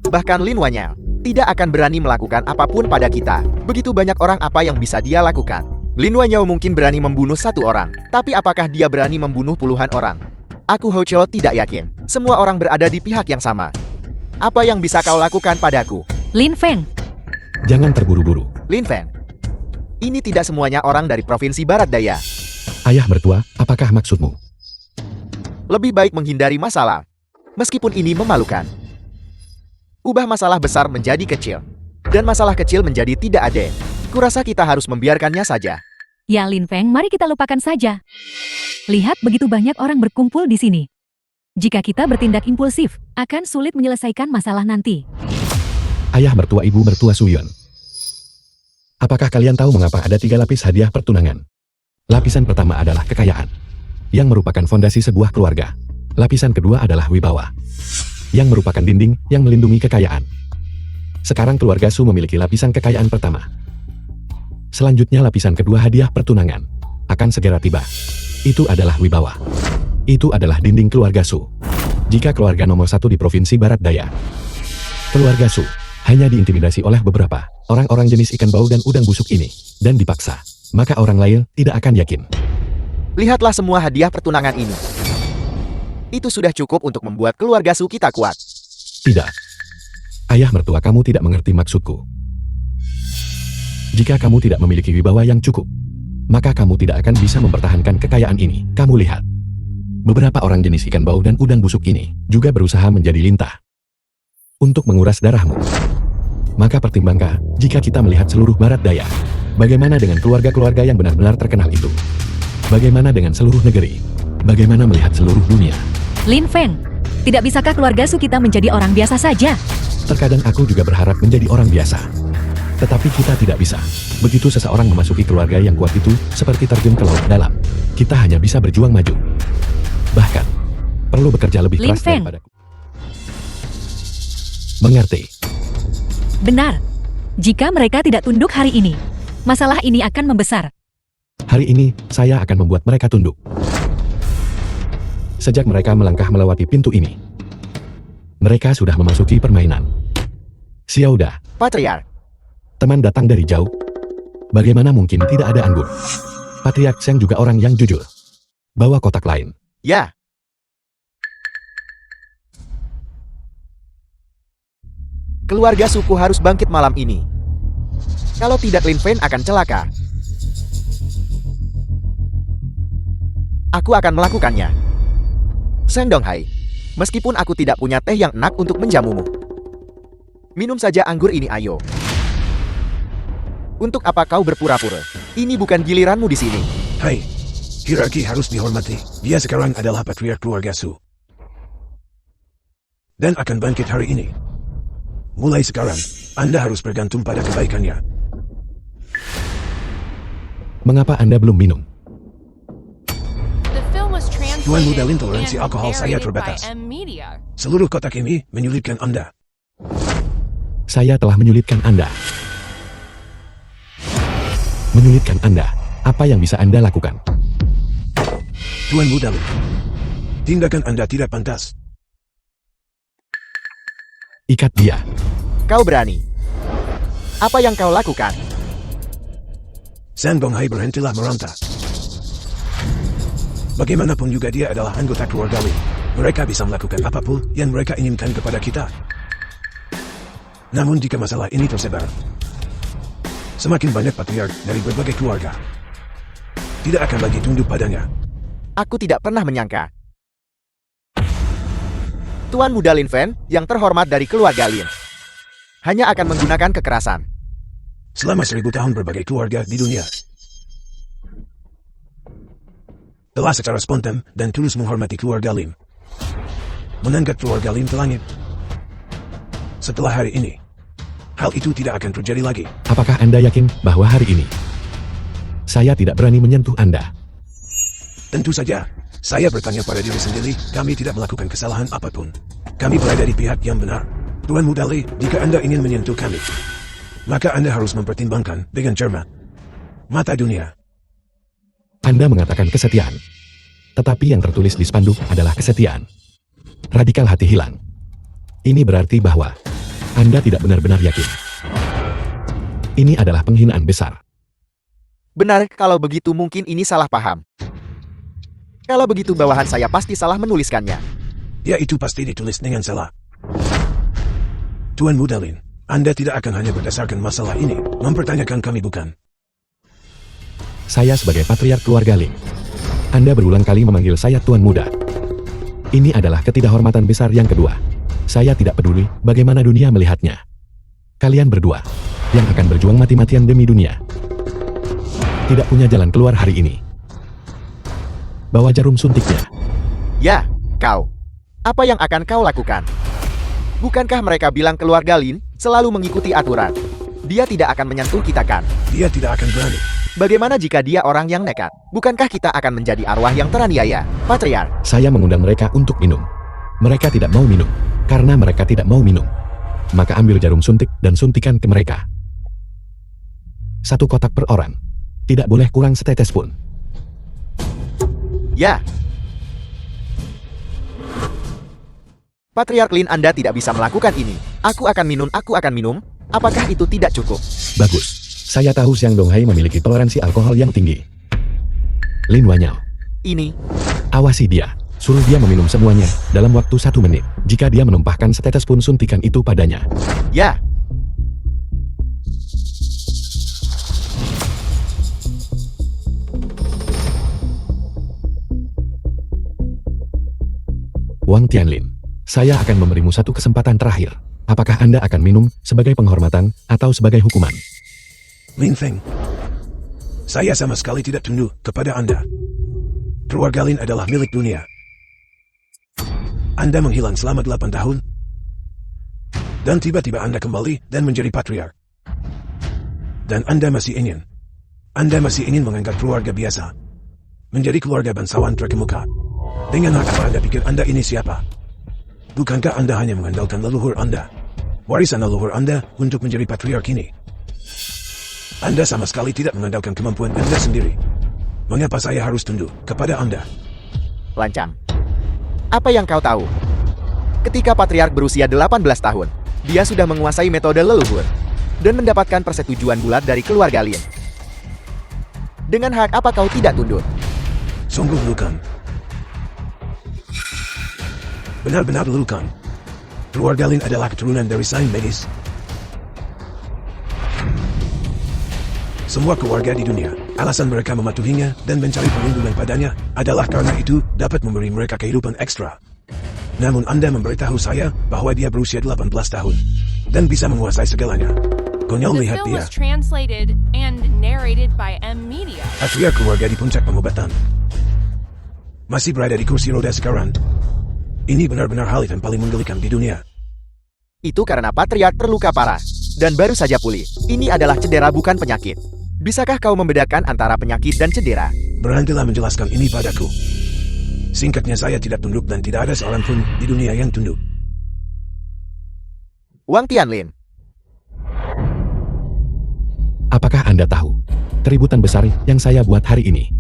Bahkan Lin Wanyao tidak akan berani melakukan apapun pada kita. Begitu banyak orang, apa yang bisa dia lakukan? Lin Wanyao mungkin berani membunuh satu orang. Tapi apakah dia berani membunuh puluhan orang? Aku Ho Chou tidak yakin. Semua orang berada di pihak yang sama. Apa yang bisa kau lakukan padaku? Lin Feng, Jangan terburu-buru. Lin Feng. Ini tidak semuanya orang dari Provinsi Barat Daya. Ayah mertua, apakah maksudmu? Lebih baik menghindari masalah. Meskipun ini memalukan. Ubah masalah besar menjadi kecil. Dan masalah kecil menjadi tidak adil. Kurasa kita harus membiarkannya saja. ya Lin Feng, mari kita lupakan saja. Lihat begitu banyak orang berkumpul di sini. Jika kita bertindak impulsif, akan sulit menyelesaikan masalah nanti. Ayah mertua, ibu mertua Suyun. Apakah kalian tahu mengapa ada 3 lapis hadiah pertunangan? Lapisan pertama adalah kekayaan, yang merupakan fondasi sebuah keluarga. Lapisan kedua adalah wibawa, yang merupakan dinding yang melindungi kekayaan. Sekarang keluarga Su memiliki lapisan kekayaan pertama. Selanjutnya lapisan kedua hadiah pertunangan akan segera tiba. Itu adalah wibawa. Itu adalah dinding keluarga Su. Jika keluarga nomor 1 di Provinsi Barat Daya, keluarga Su hanya diintimidasi oleh beberapa orang-orang jenis ikan bau dan udang busuk ini, dan dipaksa, maka orang lain tidak akan yakin. Lihatlah semua hadiah pertunangan ini. Itu sudah cukup untuk membuat keluarga Su kita kuat. Tidak. Ayah mertua, kamu tidak mengerti maksudku. Jika kamu tidak memiliki wibawa yang cukup, maka kamu tidak akan bisa mempertahankan kekayaan ini. Kamu lihat. Beberapa orang jenis ikan bau dan udang busuk ini juga berusaha menjadi lintah untuk menguras darahmu. Maka pertimbangkan, jika kita melihat seluruh Barat Daya, bagaimana dengan keluarga-keluarga yang benar-benar terkenal itu? Bagaimana dengan seluruh negeri? Bagaimana melihat seluruh dunia? Lin Feng, tidak bisakah keluarga Su kita menjadi orang biasa saja? Terkadang aku juga berharap menjadi orang biasa. Tetapi kita tidak bisa. Begitu seseorang memasuki keluarga yang kuat itu, seperti terjun ke laut dalam. Kita hanya bisa berjuang maju. Bahkan, perlu bekerja lebih Lin keras Feng. daripadaku. Mengerti? Benar. Jika mereka tidak tunduk hari ini, masalah ini akan membesar. Hari ini, saya akan membuat mereka tunduk. Sejak mereka melangkah melewati pintu ini, mereka sudah memasuki permainan. Xiaoda, Patriark, teman datang dari jauh. Bagaimana mungkin tidak ada anggur? Patriark Sheng juga orang yang jujur. Bawa kotak lain. ya. Keluarga suku harus bangkit malam ini. Kalau tidak, Lin Fen akan celaka. Aku akan melakukannya. Seng Donghai, meskipun aku tidak punya teh yang enak untuk menjamumu. Minum saja anggur ini, ayo. Untuk apa kau berpura-pura? Ini bukan giliranmu di sini. Hai, hierarki harus dihormati. Dia sekarang adalah patriark keluarga Su. Dan akan bangkit hari ini. Mulai sekarang, Anda harus bergantung pada kebaikannya. Mengapa Anda belum minum? The film was Tuan translated Muda Lin, toleransi and alkohol saya narrated by terbatas. M Media. Seluruh kotak ini menyulitkan Anda. Saya telah menyulitkan Anda. Menyulitkan Anda. Apa yang bisa Anda lakukan? Tuan Muda Lin, tindakan Anda tidak pantas. Ikat dia. Kau berani. Apa yang kau lakukan? Sang Donghai, berhentilah meronta. Bagaimanapun juga dia adalah anggota keluarga Lin. Mereka bisa melakukan apapun yang mereka inginkan kepada kita. Namun jika masalah ini tersebar, semakin banyak patriark dari berbagai keluarga tidak akan lagi tunduk padanya. Aku tidak pernah menyangka. Tuan Muda Lin Fen, yang terhormat dari keluarga Lin, hanya akan menggunakan kekerasan. Selama 1000 tahun berbagai keluarga di dunia telah secara spontan dan tulus menghormati keluarga Lin, mengangkat keluarga Lin ke langit. Setelah hari ini, hal itu tidak akan terjadi lagi. Apakah Anda yakin bahwa hari ini saya tidak berani menyentuh Anda? Tentu saja, saya bertanya pada diri sendiri, kami tidak melakukan kesalahan apapun. Kami berada di pihak yang benar. Tuan Muda Lin, jika Anda ingin menyentuh kami, maka Anda harus mempertimbangkan dengan cermat mata dunia. Anda mengatakan kesetiaan. Tetapi yang tertulis di spanduk adalah kesetiaan. Radikal hati hilang. Ini berarti bahwa Anda tidak benar-benar yakin. Ini adalah penghinaan besar. Benar, kalau begitu mungkin ini salah paham. Kalau begitu bawahan saya pasti salah menuliskannya. Ya, itu pasti ditulis dengan salah. Tuan Muda Lin, Anda tidak akan hanya berdasarkan masalah ini mempertanyakan kami, bukan? Saya sebagai patriark keluarga Lin. Anda berulang kali memanggil saya Tuan Muda. Ini adalah ketidakhormatan besar yang kedua. Saya tidak peduli bagaimana dunia melihatnya. Kalian berdua, yang akan berjuang mati-matian demi dunia, tidak punya jalan keluar hari ini. Bawa jarum suntiknya. Ya, kau. Apa yang akan kau lakukan? Bukankah mereka bilang keluarga Lin selalu mengikuti aturan? Dia tidak akan menyentuh kita, kan? Dia tidak akan berani. Bagaimana jika dia orang yang nekat? Bukankah kita akan menjadi arwah yang teraniaya? Patriark, Saya mengundang mereka untuk minum. Mereka tidak mau minum. Karena mereka tidak mau minum, maka ambil jarum suntik dan suntikan ke mereka. 1 kotak per orang. Tidak boleh kurang setetes pun. ya. Patriark Lin, Anda tidak bisa melakukan ini. Aku akan minum. Apakah itu tidak cukup? Bagus. Saya tahu Siang Donghai memiliki toleransi alkohol yang tinggi. Lin Wanyao, Ini, awasi dia. Suruh dia meminum semuanya dalam waktu 1 menit. Jika dia menumpahkan setetes pun suntikan itu padanya. ya. Wang Tianlin, saya akan memberimu 1 kesempatan terakhir. Apakah Anda akan minum sebagai penghormatan atau sebagai hukuman? Lin Feng, saya sama sekali tidak tunduk kepada Anda. Keluarga Lin adalah milik dunia. Anda menghilang selama 8 tahun, dan tiba-tiba Anda kembali dan menjadi patriark. Dan Anda masih ingin mengangkat keluarga biasa menjadi keluarga bangsawan terkemuka. Dengan hak apa Anda pikir Anda ini siapa? Bukankah Anda hanya mengandalkan leluhur Anda, warisan leluhur Anda untuk menjadi patriark ini? Anda sama sekali tidak mengandalkan kemampuan Anda sendiri. Mengapa saya harus tunduk kepada Anda? Lancang. Apa yang kau tahu? Ketika Patriark berusia 18 tahun, dia sudah menguasai metode leluhur dan mendapatkan persetujuan bulat dari keluarga Lin. Dengan hak apa kau tidak tunduk? Sungguh lukan. Benar-benar lukan. Keluarga Lin adalah keturunan dari sains medis semua keluarga di dunia. Alasan mereka mematuhinya dan mencari perlindungan padanya adalah karena itu dapat memberi mereka kehidupan ekstra. Namun Anda memberitahu saya bahwa dia berusia 18 tahun dan bisa menguasai segalanya. Konyol The lihat film dia. was translated and narrated by M Media. Akhirnya keluarga di puncak pengobatan. Masih berada di kursi roda sekarang. Ini benar-benar hal yang paling menggelikan di dunia. Itu karena Patriark terluka parah dan baru saja pulih. Ini adalah cedera bukan penyakit. Bisakah kau membedakan antara penyakit dan cedera? Berhentilah menjelaskan ini padaku. Singkatnya saya tidak tunduk dan tidak ada seorang pun di dunia yang tunduk. Wang Tianlin. Apakah Anda tahu? Keributan besar yang saya buat hari ini.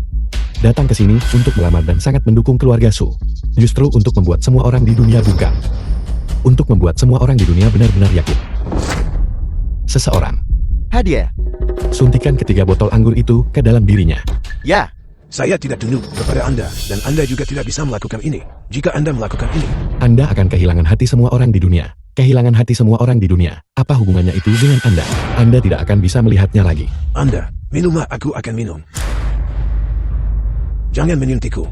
Datang ke sini untuk melamar dan sangat mendukung keluarga Su. Justru untuk membuat semua orang di dunia bungkam. Untuk membuat semua orang di dunia benar-benar yakin. Seseorang. Hadiah. Suntikan ketiga botol anggur itu ke dalam dirinya. Ya. Saya tidak tunduk kepada Anda dan Anda juga tidak bisa melakukan ini. Jika Anda melakukan ini, Anda akan kehilangan hati semua orang di dunia. Kehilangan hati semua orang di dunia. Apa hubungannya itu dengan Anda? Anda tidak akan bisa melihatnya lagi. Anda, minumlah, aku akan minum. Jangan menyuntikku.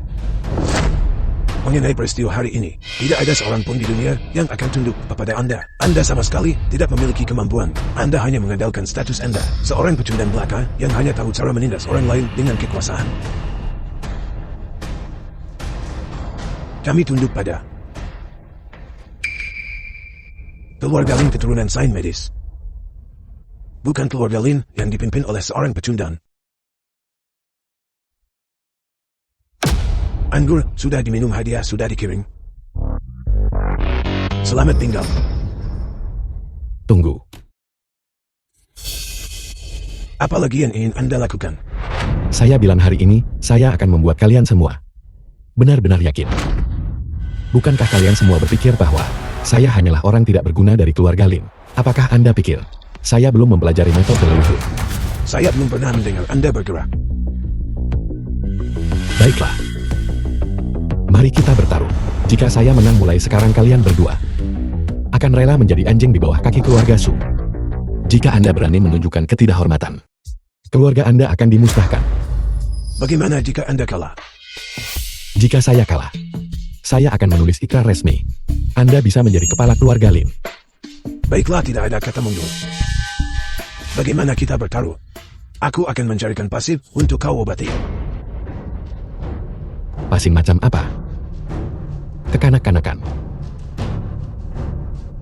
Mengenai peristiwa hari ini, tidak ada seorang pun di dunia yang akan tunduk kepada Anda. Anda sama sekali tidak memiliki kemampuan. Anda hanya mengandalkan status Anda. Seorang pecundang belaka yang hanya tahu cara menindas orang lain dengan kekuasaan. Kami tunduk pada keluarga Lin keturunan Saint Medis. Bukan keluarga Lin yang dipimpin oleh seorang pecundang. Anggur sudah diminum, hadiah sudah dikirim. Selamat tinggal. Tunggu. Apa lagi yang ingin Anda lakukan? Saya bilang hari ini, saya akan membuat kalian semua benar-benar yakin. Bukankah kalian semua berpikir bahwa saya hanyalah orang tidak berguna dari keluarga Lin? Apakah Anda pikir saya belum mempelajari metode leluhur? Saya belum pernah mendengar Anda bergerak. Baiklah. Mari kita bertaruh. Jika saya menang mulai sekarang, kalian berdua akan rela menjadi anjing di bawah kaki keluarga Su. Jika Anda berani menunjukkan ketidakhormatan, keluarga Anda akan dimusnahkan. Bagaimana jika Anda kalah? Jika saya kalah, saya akan menulis ikrar resmi. Anda bisa menjadi kepala keluarga Lin. Baiklah, tidak ada kata mundur. Bagaimana kita bertaruh? Aku akan mencarikan pasif untuk kau obati. Pasing macam apa? Kekanak-kanakan.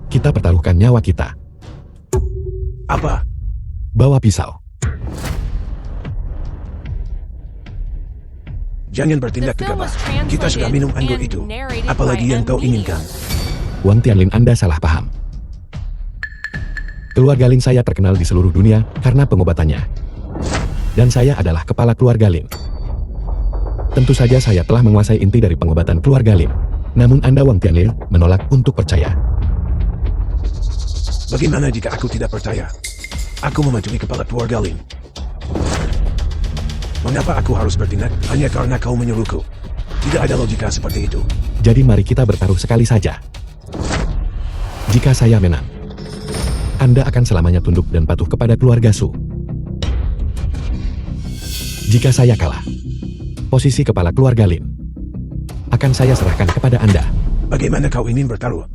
Kita pertaruhkan nyawa kita. Apa? Bawa pisau. Jangan bertindak The film gegabah. was translated Kita sudah minum anggur and itu. narrated Apalagi by yang kau M. inginkan? Wang Tianlin, Anda salah paham. Keluarga Lin saya terkenal di seluruh dunia karena pengobatannya. Dan saya adalah kepala keluarga Lin. Tentu saja saya telah menguasai inti dari pengobatan keluarga Lin. Namun Anda, Wang Tianlin, menolak untuk percaya. Bagaimana jika aku tidak percaya? Aku mematuhi kepala keluarga Lin. Mengapa aku harus bertindak hanya karena kau menyuruhku? Tidak ada logika seperti itu. Jadi mari kita bertaruh sekali saja. Jika saya menang, Anda akan selamanya tunduk dan patuh kepada keluarga Su. Jika saya kalah, posisi kepala keluarga Lin akan saya serahkan kepada Anda. Bagaimana kau ingin bertaruh?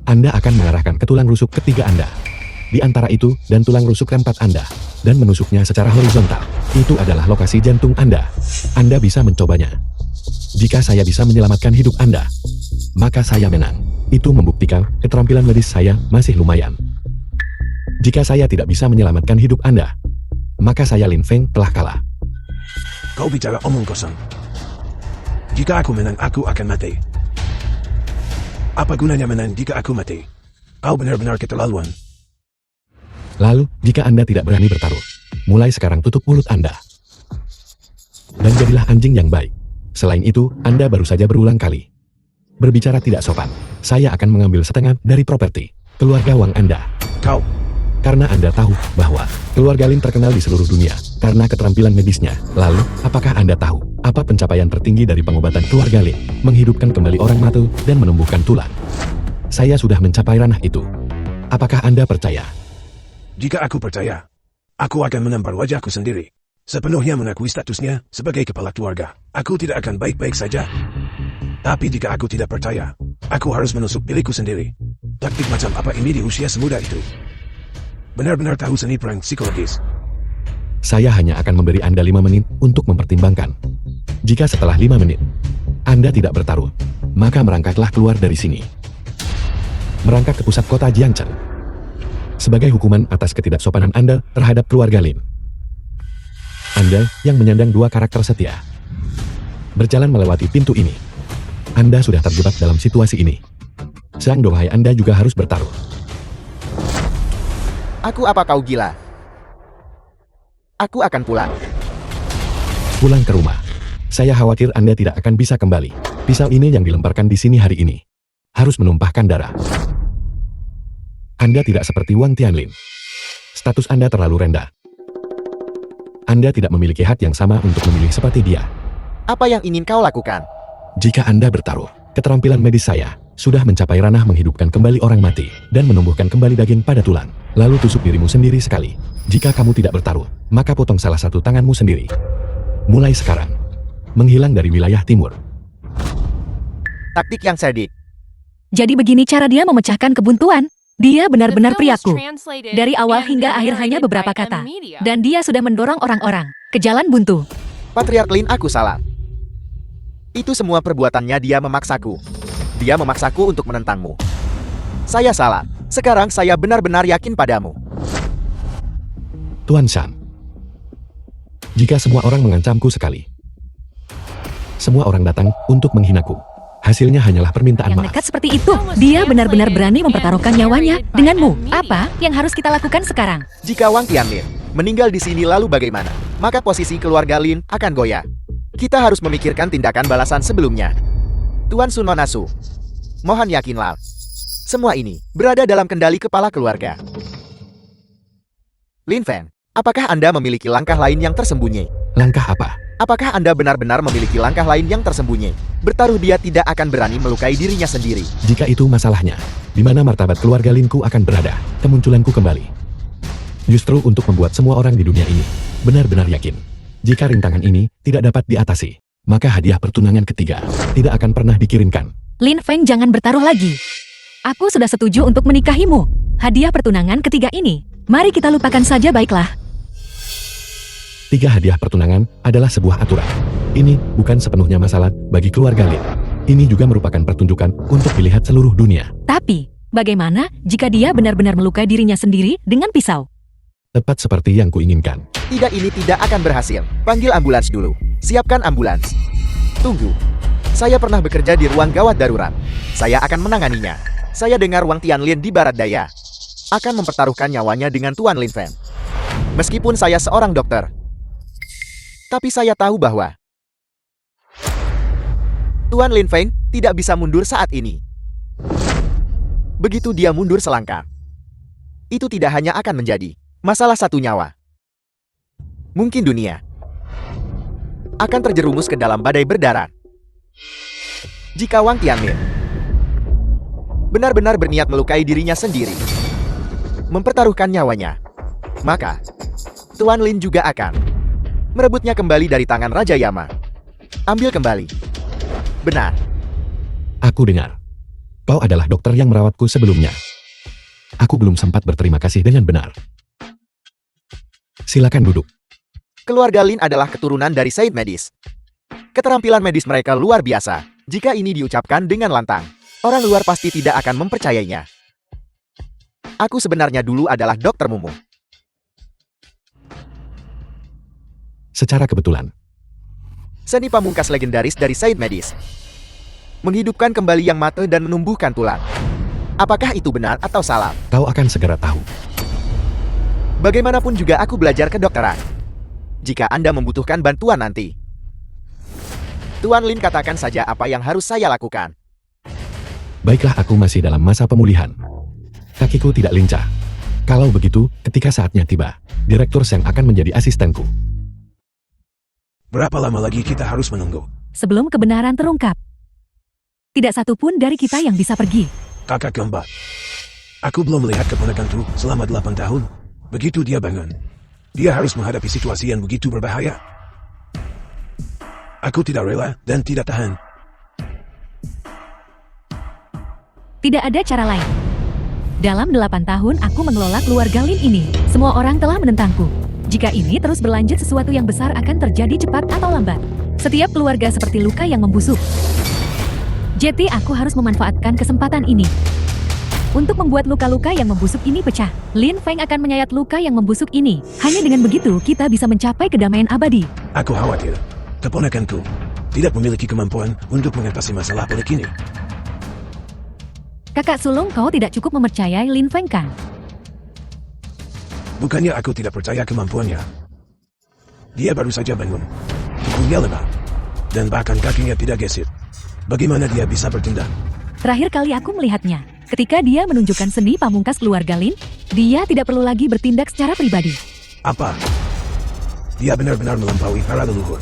Anda akan mengarahkan ke tulang rusuk ketiga Anda. Di antara itu dan tulang rusuk keempat Anda, dan menusuknya secara horizontal. Itu adalah lokasi jantung Anda. Anda bisa mencobanya. Jika saya bisa menyelamatkan hidup Anda, maka saya menang. Itu membuktikan keterampilan medis saya masih lumayan. Jika saya tidak bisa menyelamatkan hidup Anda, maka saya Lin Feng telah kalah. Kau bicara omong kosong. Jika aku menang, aku akan mati. Apa gunanya menang jika aku mati? Kau benar-benar keterlaluan. Lalu, jika Anda tidak berani bertaruh, mulai sekarang tutup mulut Anda. Dan jadilah anjing yang baik. Selain itu, Anda baru saja berulang kali berbicara tidak sopan. Saya akan mengambil setengah dari properti keluarga Wang Anda. Kau, Karena Anda tahu bahwa keluarga Lin terkenal di seluruh dunia karena keterampilan medisnya. Lalu, apakah Anda tahu apa pencapaian tertinggi dari pengobatan keluarga Lin? Menghidupkan kembali orang mati dan menumbuhkan tulang. Saya sudah mencapai ranah itu. Apakah Anda percaya? jika aku percaya, Aku akan menampar wajahku sendiri. Sepenuhnya mengakui statusnya sebagai kepala keluarga. Aku tidak akan baik-baik saja. Tapi jika aku tidak percaya, aku harus menusuk diriku sendiri. Taktik macam apa ini di usia semuda itu? Benar-benar tahu seni perang psikologis. Saya hanya akan memberi Anda 5 menit untuk mempertimbangkan. Jika setelah 5 menit, Anda tidak bertaruh, maka merangkaklah keluar dari sini. Merangkak ke pusat kota Jiangchen. Sebagai hukuman atas ketidaksopanan Anda terhadap keluarga Lin. Anda yang menyandang 2 karakter setia. Berjalan melewati pintu ini. Anda sudah terjebak dalam situasi ini. Sang Donghai Anda juga harus bertaruh. Aku apa kau gila? Aku akan pulang. Pulang ke rumah. Saya khawatir Anda tidak akan bisa kembali. Pisau ini yang dilemparkan di sini hari ini harus menumpahkan darah. Anda tidak seperti Wang Tianlin. Status Anda terlalu rendah. Anda tidak memiliki hak yang sama untuk memilih seperti dia. Apa yang ingin kau lakukan? Jika Anda bertaruh, keterampilan medis saya sudah mencapai ranah menghidupkan kembali orang mati dan menumbuhkan kembali daging pada tulang. Lalu tusuk dirimu sendiri sekali. Jika kamu tidak bertaruh, maka potong salah satu tanganmu sendiri. Mulai sekarang, menghilang dari wilayah timur. Taktik yang sadik. Jadi begini cara dia memecahkan kebuntuan. Dia benar-benar The film was priaku. translated Dari awal and hingga akhir hanya narrated beberapa by kata. Media. Dan dia sudah mendorong orang-orang ke jalan buntu. Patriark Lin, aku salah. Itu semua perbuatannya dia memaksaku. Dia memaksaku untuk menentangmu. Saya salah. Sekarang saya benar-benar yakin padamu. Tuan Shan. Jika semua orang mengancamku sekali, semua orang datang untuk menghinaku. Hasilnya hanyalah permintaan Yang maaf. nekat seperti itu, dia benar-benar berani mempertaruhkan nyawanya denganmu. Apa yang harus kita lakukan sekarang? Jika Wang Tianlin meninggal di sini lalu bagaimana? Maka posisi keluarga Lin akan goyah. Kita harus memikirkan tindakan balasan sebelumnya. Tuan Sunonasu, mohon yakinlah. Semua ini berada dalam kendali kepala keluarga. Lin Feng, apakah Anda memiliki langkah lain yang tersembunyi? Langkah apa? Apakah Anda benar-benar memiliki langkah lain yang tersembunyi? Bertaruh dia tidak akan berani melukai dirinya sendiri. Jika itu masalahnya, di mana martabat keluarga Linku akan berada, kemunculanku kembali. Justru untuk membuat semua orang di dunia ini benar-benar yakin. Jika rintangan ini tidak dapat diatasi, maka hadiah pertunangan ketiga tidak akan pernah dikirimkan. Lin Feng, jangan bertaruh lagi. Aku sudah setuju untuk menikahimu. Hadiah pertunangan ketiga ini, mari kita lupakan saja baiklah. 3 hadiah pertunangan adalah sebuah aturan. Ini bukan sepenuhnya masalah bagi keluarga Lin. Ini juga merupakan pertunjukan untuk dilihat seluruh dunia. Tapi, bagaimana jika dia benar-benar melukai dirinya sendiri dengan pisau? Tepat seperti yang kuinginkan. Tidak, ini tidak akan berhasil. Panggil ambulans dulu. Siapkan ambulans. Tunggu. Saya pernah bekerja di ruang gawat darurat. Saya akan menanganinya. Saya dengar Wang Tianlin di barat daya akan mempertaruhkan nyawanya dengan Tuan Lin Feng. Meskipun saya seorang dokter, tapi saya tahu bahwa Tuan Lin Feng tidak bisa mundur saat ini. Begitu dia mundur selangkah, itu tidak hanya akan menjadi masalah satu nyawa. Mungkin dunia akan terjerumus ke dalam badai berdarah. Jika Wang Tianlin benar-benar berniat melukai dirinya sendiri, mempertaruhkan nyawanya, maka Tuan Lin juga akan merebutnya kembali dari tangan Raja Yama. Ambil kembali. Benar. Aku dengar. Kau adalah dokter yang merawatku sebelumnya. Aku belum sempat berterima kasih dengan benar. Silakan duduk. Keluarga Lin adalah keturunan dari Said Medis. Keterampilan medis mereka luar biasa. Jika ini diucapkan dengan lantang, orang luar pasti tidak akan mempercayainya. Aku sebenarnya dulu adalah dokter Mumu. Secara kebetulan, Seni pamungkas legendaris dari Said Medis. Menghidupkan kembali yang mati dan menumbuhkan tulang. Apakah itu benar atau salah? kau akan segera tahu. Bagaimanapun juga aku belajar kedokteran. Jika Anda membutuhkan bantuan nanti, Tuan Lin katakan saja apa yang harus saya lakukan. Baiklah, aku masih dalam masa pemulihan. Kakiku tidak lincah. Kalau begitu, ketika saatnya tiba, Direktur Seng akan menjadi asistenku. Berapa lama lagi kita harus menunggu? Sebelum kebenaran terungkap. Tidak satu pun dari kita yang bisa pergi. Kakak kembar. Aku belum melihat keponakanku selama 8 tahun. Begitu dia bangun, Dia harus menghadapi situasi yang begitu berbahaya. Aku tidak rela dan tidak tahan. Tidak ada cara lain. Dalam 8 tahun aku mengelola keluarga Lin ini. Semua orang telah menentangku. Jika ini terus berlanjut, sesuatu yang besar akan terjadi cepat atau lambat. Setiap keluarga seperti luka yang membusuk. Jadi aku harus memanfaatkan kesempatan ini untuk membuat luka-luka yang membusuk ini pecah. Lin Feng akan menyayat luka yang membusuk ini. Hanya dengan begitu kita bisa mencapai kedamaian abadi. Aku khawatir keponakanku tidak memiliki kemampuan untuk mengatasi masalah pelik ini. Kakak sulung, kau tidak cukup mempercayai Lin Feng kan? Bukannya aku tidak percaya kemampuannya. Dia baru saja bangun. Tubuhnya lemah. Dan bahkan kakinya tidak gesit. Bagaimana dia bisa bertindak? Terakhir kali aku melihatnya, ketika dia menunjukkan seni pamungkas keluarga Lin, dia tidak perlu lagi bertindak secara pribadi. Apa? Dia benar-benar melampaui para leluhur.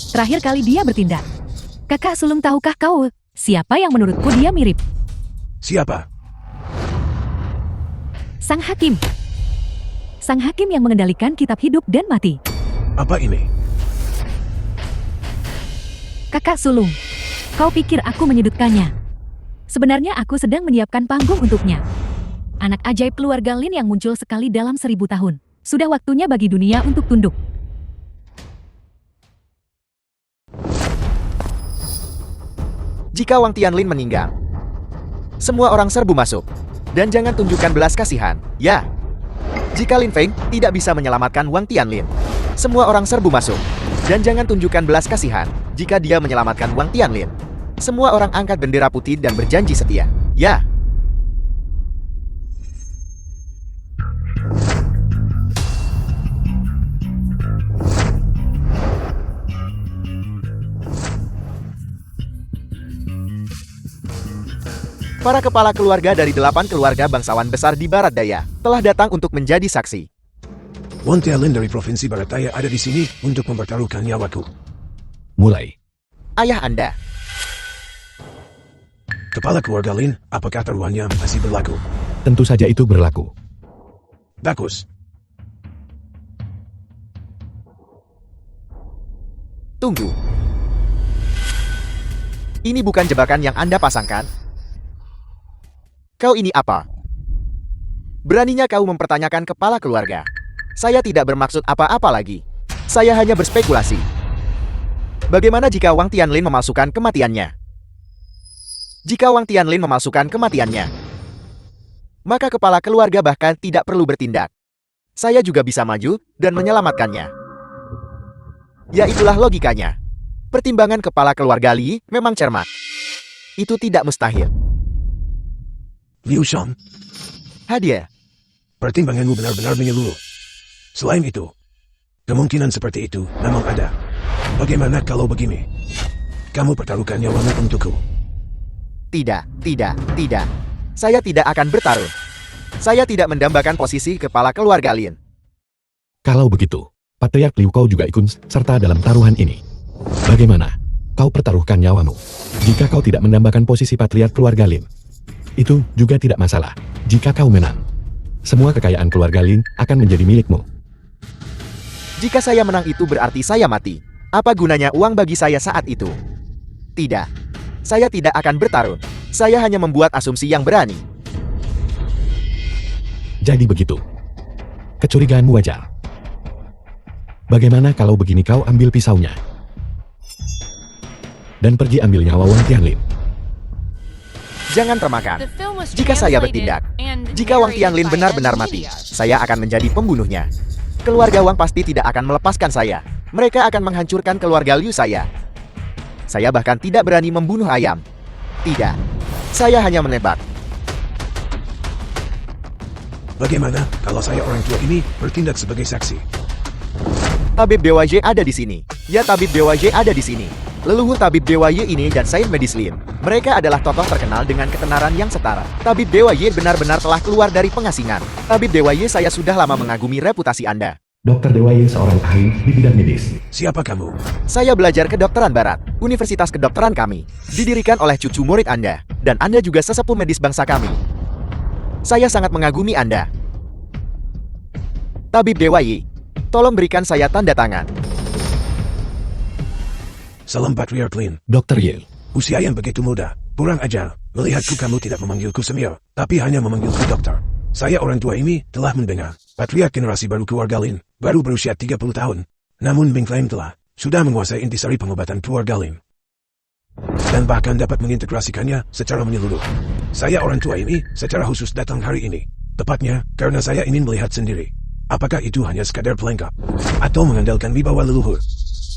Terakhir kali dia bertindak. Kakak sulung, tahukah kau siapa yang menurutku dia mirip? Siapa? Sang Hakim. Sang Hakim yang mengendalikan kitab hidup dan mati. Apa ini? Kakak sulung, kau pikir aku menyudutkannya? Sebenarnya aku sedang menyiapkan panggung untuknya. Anak ajaib keluarga Lin yang muncul sekali dalam 1000 tahun. Sudah waktunya bagi dunia untuk tunduk. Jika Wang Tianlin meninggal, semua orang serbu masuk. Dan jangan tunjukkan belas kasihan, ya. Jika Lin Feng tidak bisa menyelamatkan Wang Tianlin, semua orang serbu masuk. Dan jangan tunjukkan belas kasihan jika dia menyelamatkan Wang Tianlin. Semua orang angkat bendera putih dan berjanji setia, ya. Para kepala keluarga dari 8 keluarga bangsawan besar di Barat Daya telah datang untuk menjadi saksi. Wang Tianlin dari Provinsi Barat Daya ada di sini untuk mempertaruhkan nyawaku. Mulai. Ayah Anda, Kepala keluarga Lin, apakah taruhannya masih berlaku? Tentu saja itu berlaku. Bagus. tunggu. Ini bukan jebakan yang Anda pasangkan. Kau ini apa? Beraninya kau mempertanyakan kepala keluarga. Saya tidak bermaksud apa-apa lagi. Saya hanya berspekulasi. Bagaimana jika Wang Tianlin memalsukan kematiannya? Jika Wang Tianlin memalsukan kematiannya, maka kepala keluarga bahkan tidak perlu bertindak. Saya juga bisa maju dan menyelamatkannya. Ya, itulah logikanya. Pertimbangan kepala keluarga Li memang cermat. Itu tidak mustahil. Liu Shan, Hadiah. pertimbanganmu benar-benar menyeluruh. Selain itu, kemungkinan seperti itu memang ada. Bagaimana kalau begini? Kamu pertaruhkan nyawamu untukku. Tidak. Saya tidak akan bertaruh. Saya tidak mendambakan posisi kepala keluarga Lin. Kalau begitu, Patriark Liu kau juga ikut serta dalam taruhan ini. Bagaimana? Kau pertaruhkan nyawamu. Jika kau tidak mendambakan posisi Patriark keluarga Lin, itu juga tidak masalah. Jika kau menang, semua kekayaan keluarga Lin akan menjadi milikmu. Jika saya menang itu berarti saya mati. Apa gunanya uang bagi saya saat itu? Tidak. Saya tidak akan bertarung. Saya hanya membuat asumsi yang berani. Jadi begitu. Kecurigaanmu wajar. Bagaimana kalau begini, kau ambil pisaunya dan pergi ambil nyawa Wang Tianlin. Jangan termakan. The film was Jika saya translated bertindak, and jika Wang narrated Tianlin by benar-benar Ed mati, Studios. saya akan menjadi pembunuhnya. Keluarga Wang pasti tidak akan melepaskan saya. Mereka akan menghancurkan keluarga Liu saya. Saya bahkan tidak berani membunuh ayam. Tidak. Saya hanya menebak. Bagaimana kalau saya orang tua ini bertindak sebagai saksi? Tabib Dewa Ye ada di sini. Ya, Tabib Dewa Ye ada di sini. Leluhur Tabib Dewa Ye ini dan Saint Medis Lin. Mereka adalah tokoh terkenal dengan ketenaran yang setara. Tabib Dewa Ye benar-benar telah keluar dari pengasingan. Tabib Dewa Ye, saya sudah lama mengagumi reputasi Anda. Dr. Dewa Ye seorang ahli di bidang medis. Siapa kamu? Saya belajar kedokteran barat. Universitas kedokteran kami didirikan oleh cucu murid Anda. Dan Anda juga sesepuh medis bangsa kami. Saya sangat mengagumi Anda. Tabib Dewa Yi, tolong berikan saya tanda tangan. Salam Patriarch Lin. Dr. Yale, Usia yang begitu muda, kurang ajar. Melihatku kamu tidak memanggilku Semir, tapi hanya memanggilku dokter. Saya orang tua ini telah mendengar. Patriarch generasi baru keluarga Lin, baru berusia 30 tahun. Namun Ming Flame sudah menguasai intisari pengobatan keluarga Lin. Dan bahkan dapat mengintegrasikannya secara menyeluruh. Saya orang tua ini secara khusus datang hari ini. Tepatnya, karena saya ingin melihat sendiri. Apakah itu hanya sekadar pelengkap? Atau mengandalkan wibawa leluhur?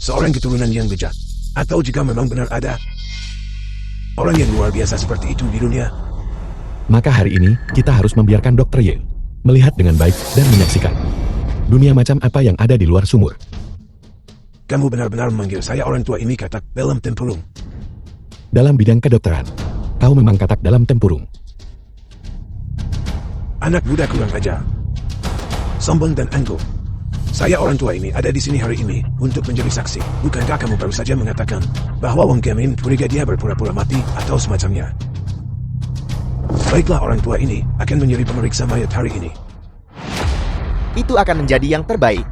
Seorang keturunan yang bijak? Atau jika memang benar ada orang yang luar biasa seperti itu di dunia? maka hari ini kita harus membiarkan Dr. Yale melihat dengan baik dan menyaksikan dunia macam apa yang ada di luar sumur. Kamu benar-benar memanggil saya orang tua ini katak dalam tempurung. Dalam bidang kedokteran, kau memang katak dalam tempurung. Anak muda kurang ajar, sombong dan angkuh. Saya orang tua ini ada di sini hari ini untuk menjadi saksi. Bukankah kamu baru saja mengatakan bahwa Wong Gamin curiga dia berpura-pura mati atau semacamnya? Baiklah, orang tua ini akan menjadi pemeriksa mayat hari ini. Itu akan menjadi yang terbaik.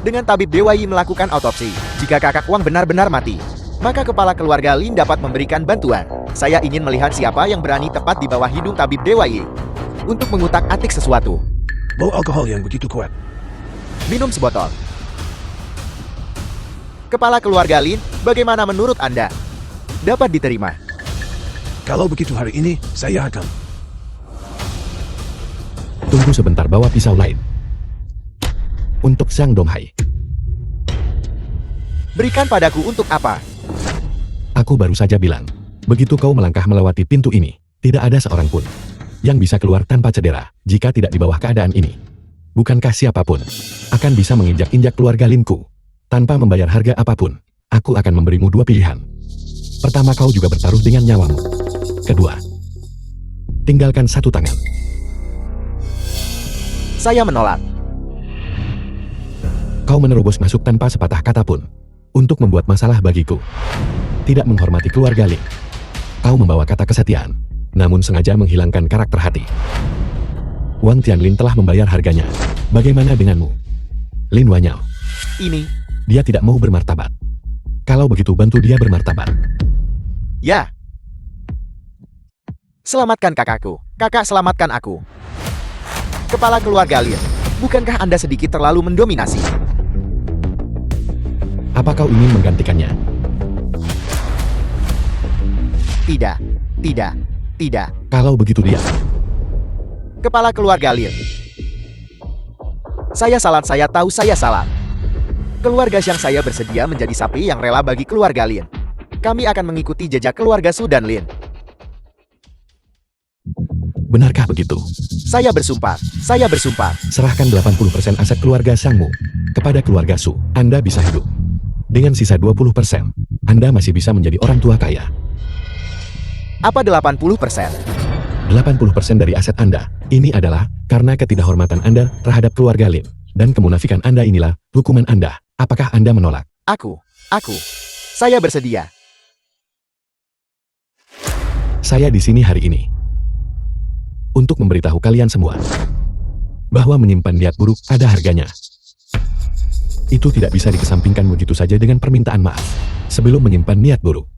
Dengan tabib Dewa Yi melakukan autopsi, jika kakak Wang benar-benar mati, maka kepala keluarga Lin dapat memberikan bantuan. Saya ingin melihat siapa yang berani tepat di bawah hidung tabib Dewa Yi untuk mengutak-atik sesuatu. Bau alkohol yang begitu kuat. Minum sebotol. Kepala keluarga Lin, bagaimana menurut Anda? Dapat diterima? Kalau begitu hari ini, saya akan. Tunggu sebentar, bawa pisau lain. Untuk Sang Donghai. Berikan padaku untuk apa? Aku baru saja bilang, begitu kau melangkah melewati pintu ini, tidak ada seorang pun yang bisa keluar tanpa cedera jika tidak di bawah keadaan ini. Bukankah siapapun akan bisa menginjak-injak keluarga Linku tanpa membayar harga apapun? Aku akan memberimu dua pilihan. Pertama, kau juga bertaruh dengan nyawamu. Kedua, tinggalkan satu tangan. Saya menolak. Kau menerobos masuk tanpa sepatah kata pun untuk membuat masalah bagiku. Tidak menghormati keluarga Lin. Kau membawa kata kesetiaan, namun sengaja menghilangkan karakter hati. Wang Tianlin telah membayar harganya. Bagaimana denganmu, Lin Wanyao? Ini, Dia tidak mau bermartabat. Kalau begitu, bantu dia bermartabat. ya. Selamatkan kakakku. Kakak, selamatkan aku. Kepala keluarga Lin, bukankah Anda sedikit terlalu mendominasi? Apa kau ingin menggantikannya? Tidak, tidak, tidak. Kalau begitu dia. Kepala keluarga Lin. Saya tahu saya salah. Keluarga Xiang saya bersedia menjadi sapi yang rela bagi keluarga Lin. Kami akan mengikuti jejak keluarga Su dan Lin. Benarkah begitu? Saya bersumpah. Serahkan 80% aset keluarga Sangmu kepada keluarga Su. Anda bisa hidup. Dengan sisa 20%, Anda masih bisa menjadi orang tua kaya. Apa 80%? 80% dari aset Anda, ini adalah karena ketidakhormatan Anda terhadap keluarga Lin. Dan kemunafikan Anda inilah hukuman Anda. Apakah Anda menolak? Saya bersedia. Saya di sini hari ini untuk memberitahu kalian semua bahwa menyimpan niat buruk ada harganya. Itu tidak bisa dikesampingkan begitu saja dengan permintaan maaf. Sebelum menyimpan niat buruk,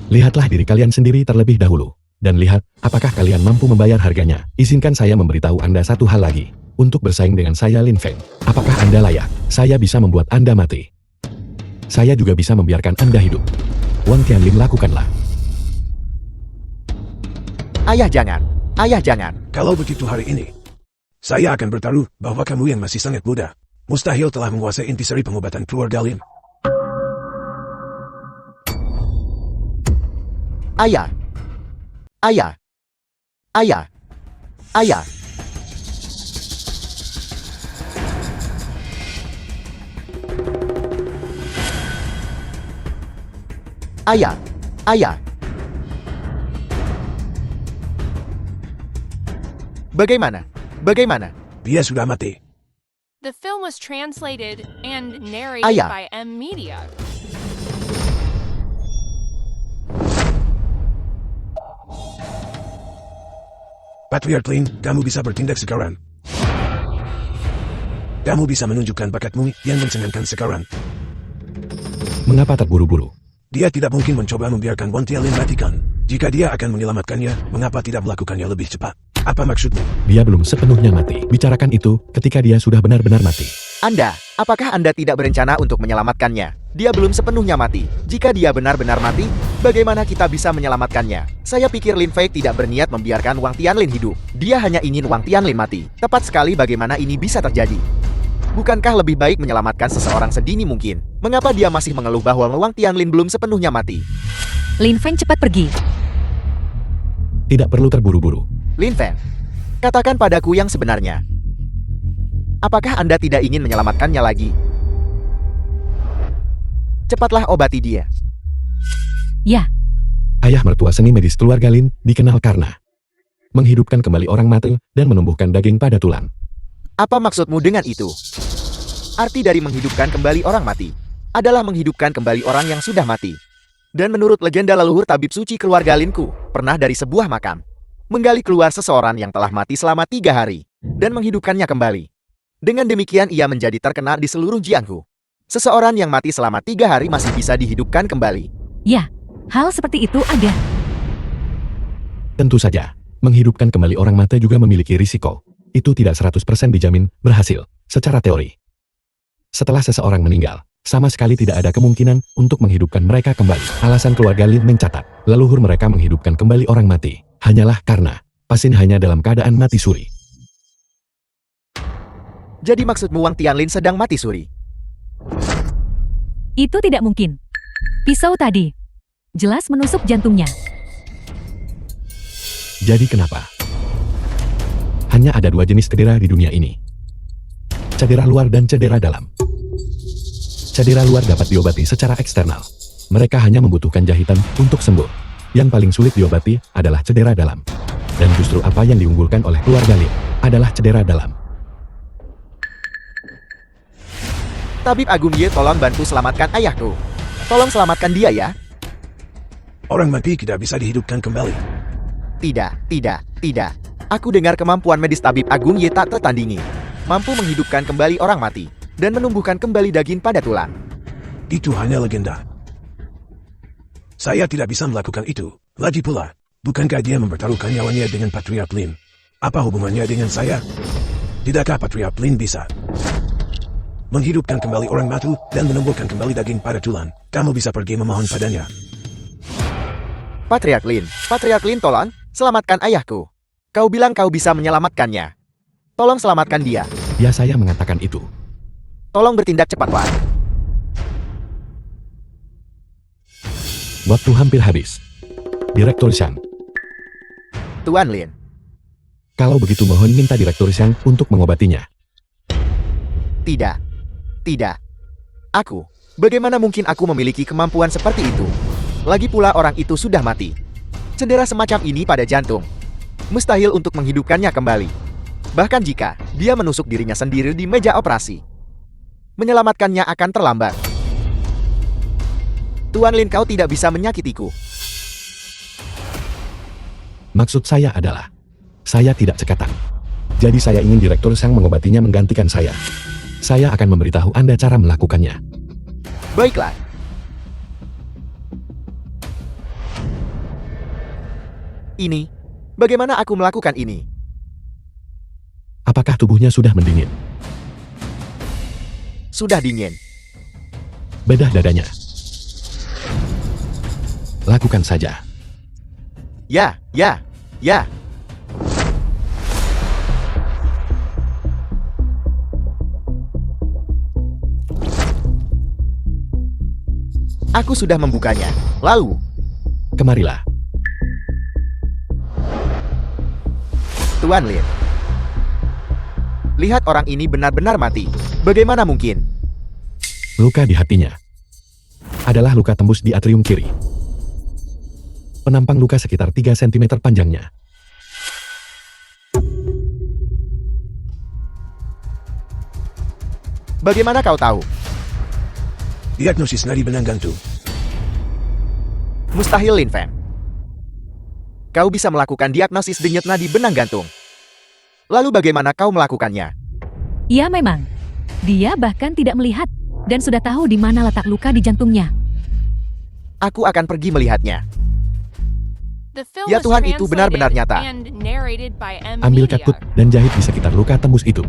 lihatlah diri kalian sendiri terlebih dahulu. Dan lihat, apakah kalian mampu membayar harganya. Izinkan saya memberitahu Anda satu hal lagi. Untuk bersaing dengan saya, Lin Feng, apakah Anda layak? Saya bisa membuat Anda mati. Saya juga bisa membiarkan Anda hidup. Wang Tianlin, lakukanlah. Ayah jangan. Kalau begitu hari ini, saya akan bertaruh bahwa kamu yang masih sangat muda, mustahil telah menguasai intisari pengobatan keluarga Lin. Ayah. Bagaimana? Dia sudah mati. The film was translated and narrated Ayah. by M Media. Patriarch Lin, kamu bisa bertindak sekarang. Kamu bisa menunjukkan bakatmu yang mencenangkan sekarang. Mengapa terburu-buru? Dia tidak mungkin mencoba membiarkan Wan Tianlin matikan. Jika dia akan menyelamatkannya, mengapa tidak melakukannya lebih cepat? Apa maksudmu? Dia belum sepenuhnya mati. Bicarakan itu ketika dia sudah benar-benar mati. Apakah Anda tidak berencana untuk menyelamatkannya? Dia belum sepenuhnya mati. Jika dia benar-benar mati, bagaimana kita bisa menyelamatkannya? Saya pikir Lin Fei tidak berniat membiarkan Wang Tianlin hidup. Dia hanya ingin Wang Tianlin mati. Tepat sekali bagaimana ini bisa terjadi. Bukankah lebih baik menyelamatkan seseorang sedini mungkin? Mengapa dia masih mengeluh bahwa Wang Tianlin belum sepenuhnya mati? Lin Feng cepat pergi. Tidak perlu terburu-buru. Lin Feng, katakan padaku yang sebenarnya. Apakah Anda tidak ingin menyelamatkannya lagi? Cepatlah obati dia. Ya, Ayah mertua seni medis keluarga Lin dikenal karena menghidupkan kembali orang mati dan menumbuhkan daging pada tulang. Apa maksudmu dengan itu? Arti dari menghidupkan kembali orang mati adalah menghidupkan kembali orang yang sudah mati. Dan menurut legenda leluhur tabib suci keluarga Linku, pernah dari sebuah makam menggali keluar seseorang yang telah mati selama 3 hari dan menghidupkannya kembali. Dengan demikian ia menjadi terkenal di seluruh Jianghu. Seseorang yang mati selama 3 hari masih bisa dihidupkan kembali. ya, hal seperti itu ada. Tentu saja, menghidupkan kembali orang mati juga memiliki risiko. Itu tidak 100% dijamin berhasil, secara teori. Setelah seseorang meninggal, sama sekali tidak ada kemungkinan untuk menghidupkan mereka kembali. Alasan keluarga Lin mencatat, leluhur mereka menghidupkan kembali orang mati, hanyalah karena pasien hanya dalam keadaan mati suri. Jadi maksudmu Wang Tianlin sedang mati suri? Itu tidak mungkin. Pisau tadi jelas menusuk jantungnya. Jadi kenapa? Hanya ada 2 jenis cedera di dunia ini. Cedera luar dan cedera dalam. Cedera luar dapat diobati secara eksternal. Mereka hanya membutuhkan jahitan untuk sembuh. Yang paling sulit diobati adalah cedera dalam. Dan justru apa yang diunggulkan oleh keluarga Lin adalah cedera dalam. Tabib Agung Ye, tolong bantu selamatkan ayahku. Tolong selamatkan dia ya. Orang mati tidak bisa dihidupkan kembali. Tidak. Aku dengar kemampuan medis tabib Agung Ye tak tertandingi. Mampu menghidupkan kembali orang mati dan menumbuhkan kembali daging pada tulang. Itu hanya legenda. Saya tidak bisa melakukan itu. Lagi pula, bukankah dia mempertaruhkan nyawanya dengan Patriarch Lin? Apa hubungannya dengan saya? Tidakkah Patriarch Lin bisa menghidupkan kembali orang mati dan menumbuhkan kembali daging pada tulang? Kamu bisa pergi memohon padanya. Patriarch Lin, tolong selamatkan ayahku. Kau bilang kau bisa menyelamatkannya. Tolong selamatkan dia. Ya, saya mengatakan itu. Tolong bertindak cepatlah. Waktu hampir habis. Direktur Xiang, Tuan Lin, kalau begitu mohon minta Direktur Xiang untuk mengobatinya. tidak. Bagaimana mungkin aku memiliki kemampuan seperti itu? Lagi pula orang itu sudah mati. Cedera semacam ini pada jantung. Mustahil untuk menghidupkannya kembali. Bahkan jika dia menusuk dirinya sendiri di meja operasi, menyelamatkannya akan terlambat. Tuan Lin, kau tidak bisa menyakitiku. Maksud saya adalah, saya tidak cekatan. Jadi saya ingin Direktur Xiang mengobatinya menggantikan saya. Saya akan memberitahu Anda cara melakukannya. Baiklah. Ini, bagaimana aku melakukan ini? Apakah tubuhnya sudah mendingin? Sudah dingin. Bedah dadanya. Lakukan saja. Ya. Aku sudah membukanya. Lalu, Kemarilah. Tuan Lin, lihat orang ini benar-benar mati. Bagaimana mungkin? Luka di hatinya adalah luka tembus di atrium kiri. Penampang luka sekitar 3 cm panjangnya. Bagaimana kau tahu? Diagnosis nadi benang gantung. Mustahil, Lin Feng. Kau bisa melakukan diagnosis denyut nadi benang gantung. Lalu bagaimana kau melakukannya? Ya memang. Dia bahkan tidak melihat dan sudah tahu di mana letak luka di jantungnya. Aku akan pergi melihatnya. The film Ya was Tuhan, itu benar-benar translated nyata. and narrated by M. Ambil Media. katut dan jahit di sekitar luka tembus itu.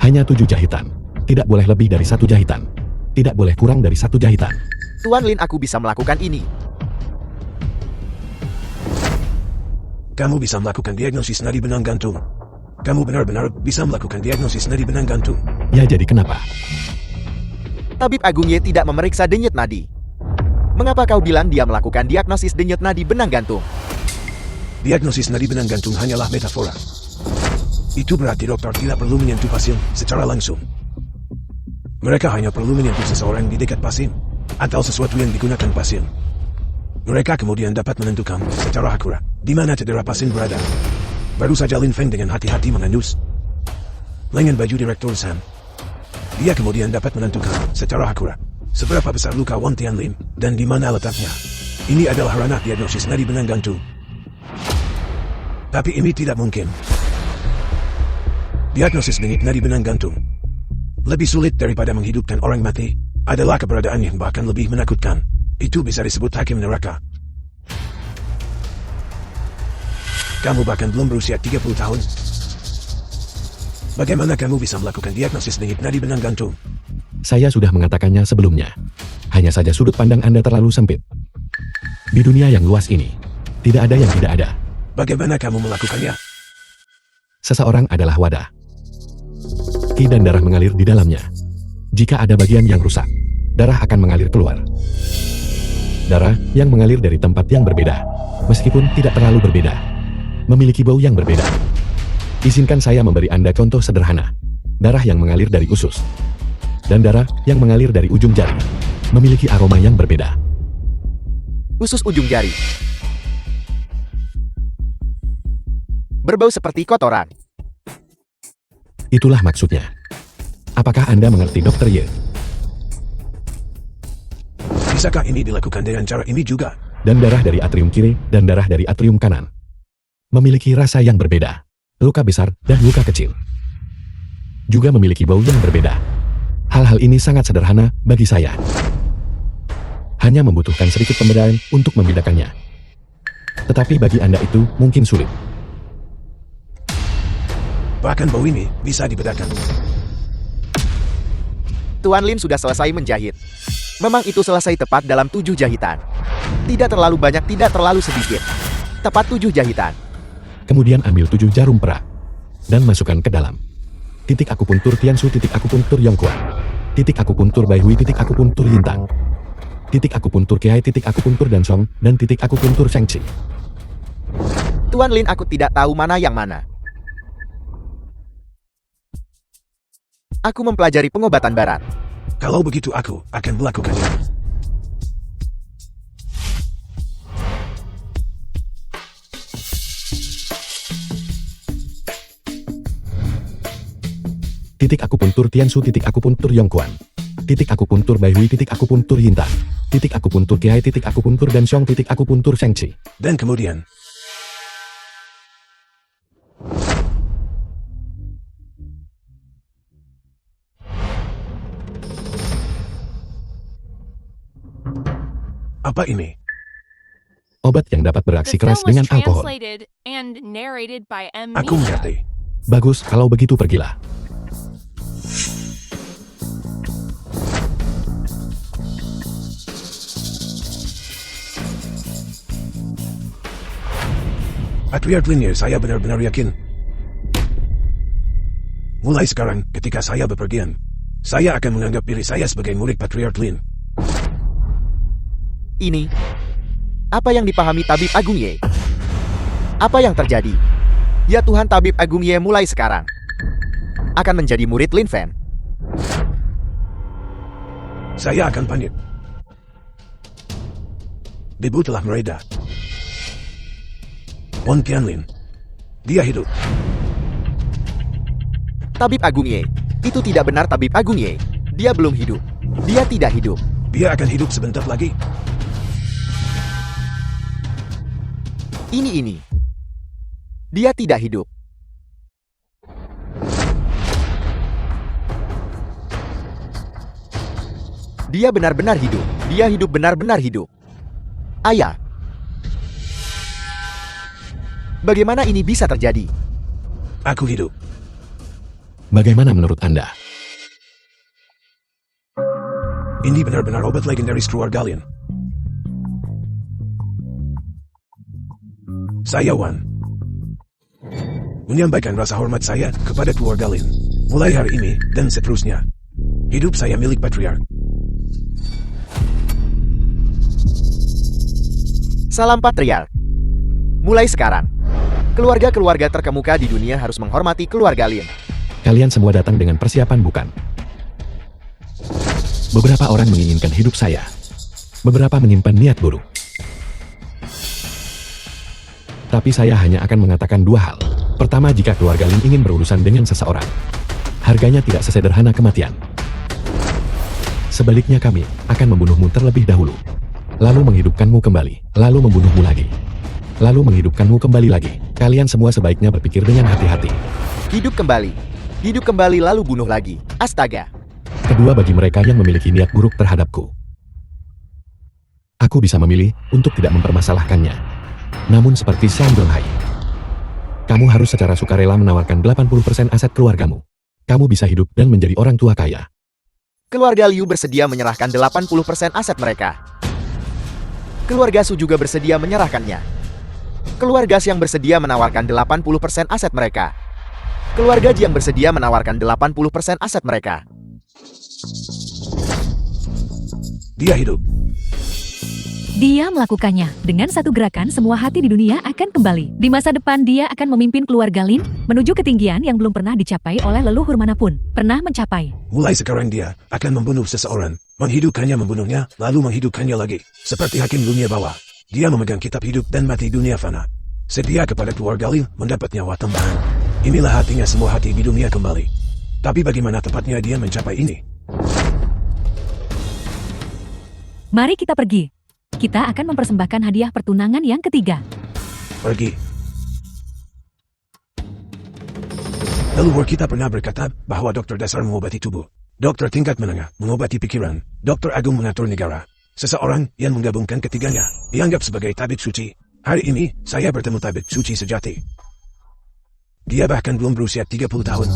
Hanya 7 jahitan. Tidak boleh lebih dari 1 jahitan. Tidak boleh kurang dari 1 jahitan. Tuan Lin, aku bisa melakukan ini. Kamu bisa melakukan diagnosis nadi benang gantung. Kamu benar-benar bisa melakukan diagnosis nadi benang gantung. Ya jadi kenapa? Tabib Agung Ye tidak memeriksa denyut nadi. Mengapa kau bilang dia melakukan diagnosis denyut nadi benang gantung? Diagnosis nadi benang gantung hanyalah metafora. Itu berarti dokter tidak perlu menyentuh pasien secara langsung. Mereka hanya perlu menyentuh seseorang di dekat pasien, atau sesuatu yang digunakan pasien. Mereka kemudian dapat menentukan secara akurat di mana cedera pasien berada. Baru saja Lin Feng dengan hati-hati mengendus lengan baju Direktur Sam. Dia kemudian dapat menentukan secara akurat seberapa besar luka Wan Tianlin dan di mana letaknya. Ini adalah ranah diagnosis nadi benang gantung. Tapi ini tidak mungkin. Diagnosis denyut nadi benang gantung lebih sulit daripada menghidupkan orang mati. Adalah keberadaan yang bahkan lebih menakutkan. Itu bisa disebut hakim neraka. Kamu bahkan belum berusia 30 tahun. Bagaimana kamu bisa melakukan diagnosis denyut nadi benang gantung? Saya sudah mengatakannya sebelumnya. Hanya saja sudut pandang Anda terlalu sempit. Di dunia yang luas ini, tidak ada yang tidak ada. Bagaimana kamu melakukannya? Seseorang adalah wadah. Ki dan darah mengalir di dalamnya. Jika ada bagian yang rusak, darah akan mengalir keluar. Darah yang mengalir dari tempat yang berbeda, meskipun tidak terlalu berbeda, memiliki bau yang berbeda. Izinkan saya memberi Anda contoh sederhana. Darah yang mengalir dari usus dan darah yang mengalir dari ujung jari memiliki aroma yang berbeda. Usus ujung jari berbau seperti kotoran. Itulah maksudnya. Apakah Anda mengerti, Dr. Ye? Bisakah ini dilakukan dengan cara ini juga? Dan darah dari atrium kiri dan darah dari atrium kanan memiliki rasa yang berbeda. Luka besar dan luka kecil juga memiliki bau yang berbeda. Hal-hal ini sangat sederhana bagi saya. Hanya membutuhkan sedikit pembedaan untuk membedakannya. Tetapi bagi Anda itu mungkin sulit. Bahkan bau ini bisa dibedakan. Tuan Lin sudah selesai menjahit. Memang itu selesai tepat dalam 7 jahitan. Tidak terlalu banyak, tidak terlalu sedikit. Tepat 7 jahitan. Kemudian ambil 7 jarum perak dan masukkan ke dalam. Titik akupuntur Tiansu, titik akupuntur Yongkuan, titik akupuntur Baihui, titik akupuntur Yintang, titik akupuntur Kiai, titik akupuntur Dansong, dan titik akupuntur Shengqi. Tuan Lin, aku tidak tahu mana yang mana. Aku mempelajari pengobatan barat. Kalau begitu aku akan melakukannya. Titik akupuntur Tiansu, titik akupuntur Yongkuan, titik akupuntur Baihui, titik akupuntur Yintang, titik akupuntur Kiai, titik akupuntur Dansong, titik akupuntur Shengqi. Dan kemudian, apa ini? Obat yang dapat The bereaksi film keras was dengan alkohol. translated and narrated by M. Aku Media. mengerti. Bagus, kalau begitu pergilah. Patriarch Lin, saya benar-benar yakin. Mulai sekarang, ketika saya bepergian, saya akan menganggap diri saya sebagai murid Patriarch Lin. Ini apa yang dipahami Tabib Agung Ye? Apa yang terjadi? Ya Tuhan, Tabib Agung Ye mulai sekarang akan menjadi murid Lin Feng. Saya akan pamit. Debu telah mereda. Wan Tianlin, dia hidup. Tabib Agung Ye, itu tidak benar. Tabib Agung Ye, dia belum hidup. Dia tidak hidup. Dia akan hidup sebentar lagi. Ini. Dia tidak hidup. Dia benar-benar hidup. Dia hidup benar-benar hidup. Ayah. Bagaimana ini bisa terjadi? Aku hidup. Bagaimana menurut Anda? Ini benar-benar obat legendaris keluarga Lin. Saya Wan. Menyampaikan rasa hormat saya kepada keluarga Lin. Mulai hari ini dan seterusnya. Hidup saya milik patriark. Salam patriark. Mulai sekarang, keluarga-keluarga terkemuka di dunia harus menghormati keluarga Lin. Kalian semua datang dengan persiapan bukan? Beberapa orang menginginkan hidup saya. Beberapa menyimpan niat buruk. Tapi saya hanya akan mengatakan dua hal. Pertama, jika keluarga Lin ingin berurusan dengan seseorang, harganya tidak sesederhana kematian. Sebaliknya kami akan membunuhmu terlebih dahulu. Lalu menghidupkanmu kembali. Lalu membunuhmu lagi. Lalu menghidupkanmu kembali lagi. Kalian semua sebaiknya berpikir dengan hati-hati. Hidup kembali. Hidup kembali lalu bunuh lagi. Astaga. Kedua, bagi mereka yang memiliki niat buruk terhadapku, aku bisa memilih untuk tidak mempermasalahkannya. Namun seperti Xiang Donghai, kamu harus secara sukarela menawarkan 80% aset keluargamu. Kamu bisa hidup dan menjadi orang tua kaya. Keluarga Liu bersedia menyerahkan 80% aset mereka. Keluarga Su juga bersedia menyerahkannya. Keluarga Xiang bersedia menawarkan 80% aset mereka. Keluarga Jiang bersedia menawarkan 80% aset mereka. Dia hidup. Dia melakukannya. Dengan satu gerakan, semua hati di dunia akan kembali. Di masa depan, dia akan memimpin keluarga Lin menuju ketinggian yang belum pernah dicapai oleh leluhur manapun pernah mencapai. Mulai sekarang dia akan membunuh seseorang, menghidupkannya, membunuhnya, lalu menghidupkannya lagi. Seperti hakim dunia bawah. Dia memegang kitab hidup dan mati dunia fana. Sedia kepada keluarga Lin mendapat nyawa tambahan. Inilah hatinya semua hati di dunia kembali. Tapi bagaimana tepatnya dia mencapai ini? Mari kita pergi. Kita akan mempersembahkan hadiah pertunangan yang ketiga. Pergi. Leluhur kita pernah berkata bahwa dokter dasar mengobati tubuh. Dokter tingkat menengah mengobati pikiran. Dokter agung mengatur negara. Seseorang yang menggabungkan ketiganya dianggap sebagai tabib suci. Hari ini, saya bertemu tabib suci sejati. Dia bahkan belum berusia 30 tahun.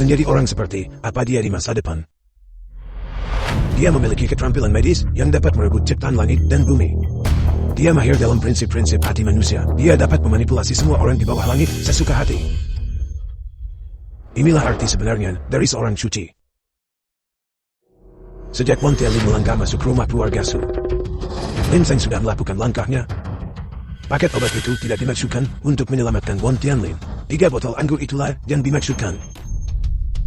Menjadi orang seperti apa dia di masa depan. Dia memiliki keterampilan medis yang dapat merebut ciptaan langit dan bumi. Dia mahir dalam prinsip-prinsip hati manusia. Dia dapat memanipulasi semua orang di bawah langit sesuka hati. Inilah arti sebenarnya dari seorang suci. Sejak Wan Tianlin melangkah masuk rumah keluarga Su, Lin Seng sudah melakukan langkahnya. Paket obat itu tidak dimaksudkan untuk menyelamatkan Wan Tianlin. 3 botol anggur itulah yang dimaksudkan.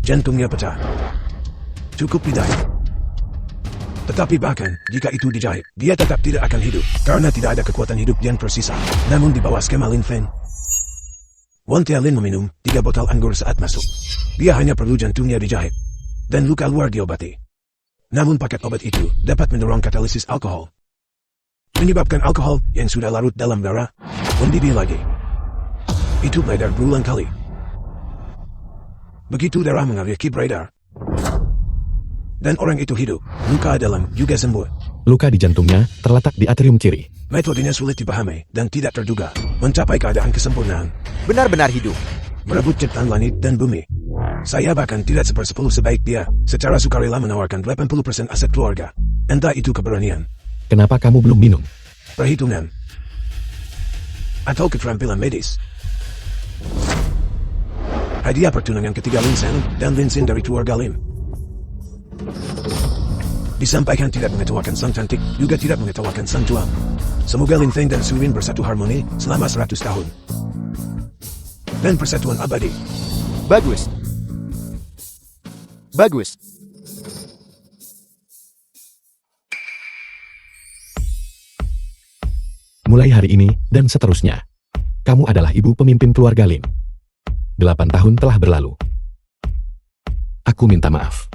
Jantungnya pecah. Cukup dijahit. Tetapi bahkan jika itu dijahit, dia tetap tidak akan hidup karena tidak ada kekuatan hidup yang tersisa. Namun di bawah skema Lin Feng, Wan Tianlin meminum 3 botol anggur saat masuk. Dia hanya perlu jantungnya dijahit dan luka luar diobati. Namun paket obat itu dapat mendorong katalisis alkohol, menyebabkan alkohol yang sudah larut dalam darah mendidih lagi. Itu beredar berulang kali. Begitu darah mengalir beredar, dan orang itu hidup, luka dalam juga sembuh. Luka di jantungnya terletak di atrium kiri. Metodenya sulit dipahami dan tidak terduga. Mencapai keadaan kesempurnaan. Benar-benar hidup. Merebut ciptaan langit dan bumi. Saya bahkan tidak 1/10 sebaik dia. Secara sukarela menawarkan 80% aset keluarga. Entah itu keberanian, Kenapa kamu belum minum? perhitungan, atau keterampilan medis. Hadiah pertunangan ketiga Lin Seng dan Lin Xin dari keluarga Lin. Disampaikan tidak mengecewakan sang cantik, juga tidak mengecewakan sang tua. Semoga Lin Feng dan Su Yin bersatu harmoni selama 100 tahun. Dan persatuan abadi. Bagus. Bagus. Mulai hari ini dan seterusnya, kamu adalah ibu pemimpin keluarga Lin. 8 tahun telah berlalu. Aku minta maaf.